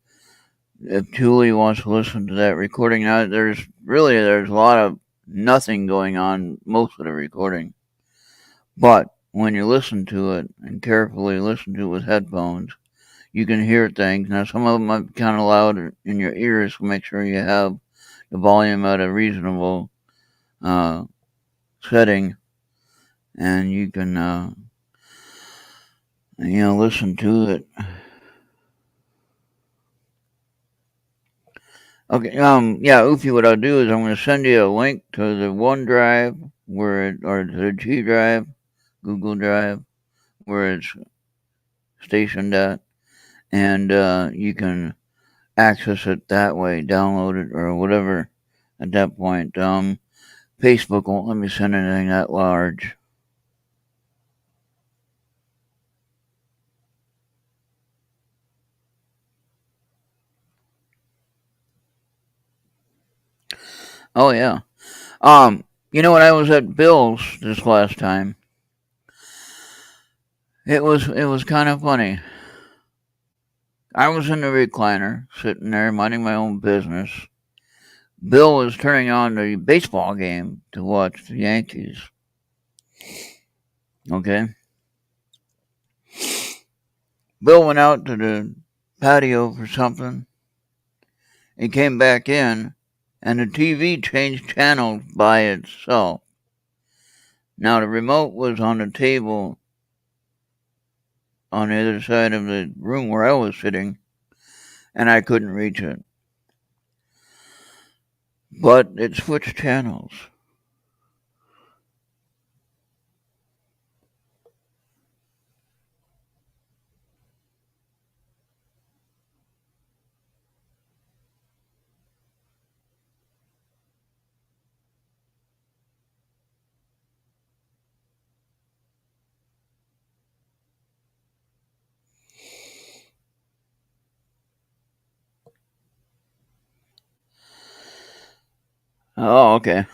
If Julie wants to listen to that recording, now there's a lot of nothing going on most of the recording. But when you listen to it and carefully listen to it with headphones, you can hear things. Now, some of them might be kind of loud in your ears, so make sure you have the volume at a reasonable uh, setting, and you can, listen to it. Okay, yeah, Oofy, what I'll do is I'm going to send you a link to the OneDrive or to the G Drive, Google Drive, where it's stationed at, and you can access it that way, download it or whatever. At that point, Facebook won't let me send anything that large. Oh yeah. When I was at Bill's this last time, it was kind of funny. I was in the recliner, sitting there minding my own business. Bill was turning on the baseball game to watch the Yankees. Okay. Bill went out to the patio for something. He came back in, and the TV changed channels by itself. Now, the remote was on the table on the other side of the room where I was sitting, and I couldn't reach it. But it switched channels. Oh, okay.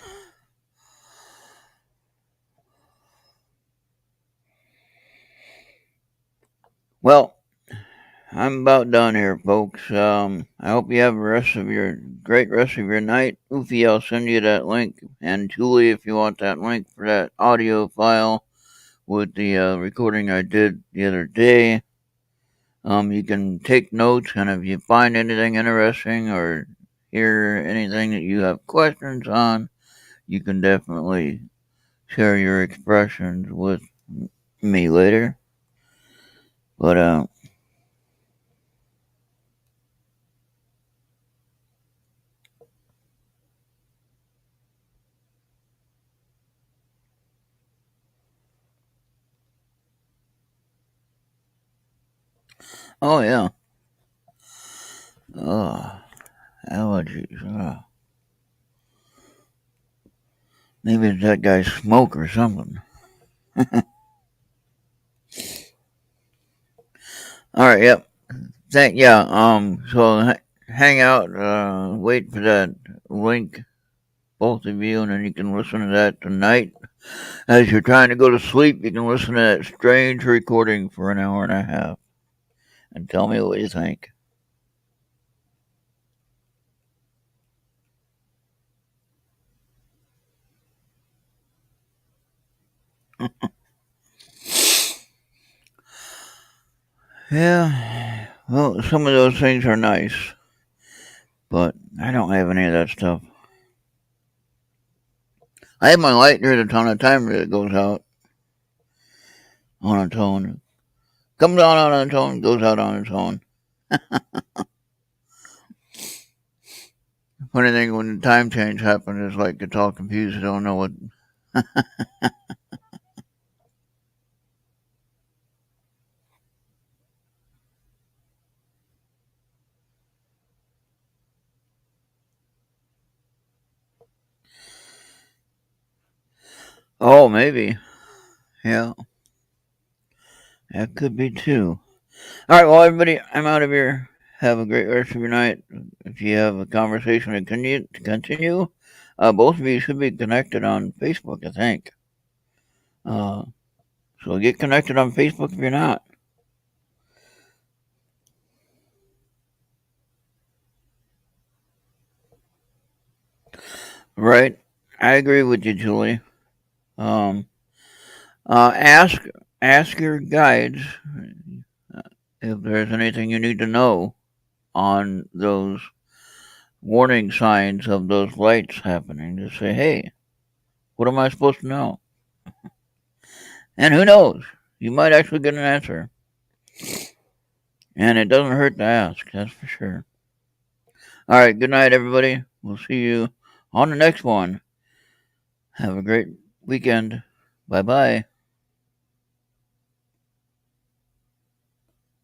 Well, I'm about done here, folks. I hope you have a great rest of your night. Oofy, I'll send you that link, and Julie, if you want that link for that audio file with the recording I did the other day. You can take notes, and if you find anything interesting or hear anything that you have questions on, you can definitely share your expressions with me later. But oh yeah, oh, allergies. Maybe it's that guy's smoke or something. All right, yep. Yeah. So hang out. Wait for that link, both of you, and then you can listen to that tonight. As you're trying to go to sleep, you can listen to that strange recording for an hour and a half and tell me what you think. Yeah, well, some of those things are nice, but I don't have any of that stuff. I have my light here that's on a timer that goes out on its own. Comes on its own, goes out on its own. Funny thing, when the time change happens, it's like it's all confused. I don't know what. Oh, maybe. Yeah, that could be too. All right, well, everybody, I'm out of here. Have a great rest of your night. If you have a conversation to continue, both of you should be connected on Facebook, I think. Uh, so get connected on Facebook if you're not. Right? I agree with you, Julie. Um, uh, ask ask your guides if there's anything you need to know on those warning signs of those lights happening. Just say, hey, what am I supposed to know? And who knows? You might actually get an answer. And it doesn't hurt to ask, that's for sure. All right, good night, everybody. We'll see you on the next one. Have a great weekend. Bye bye.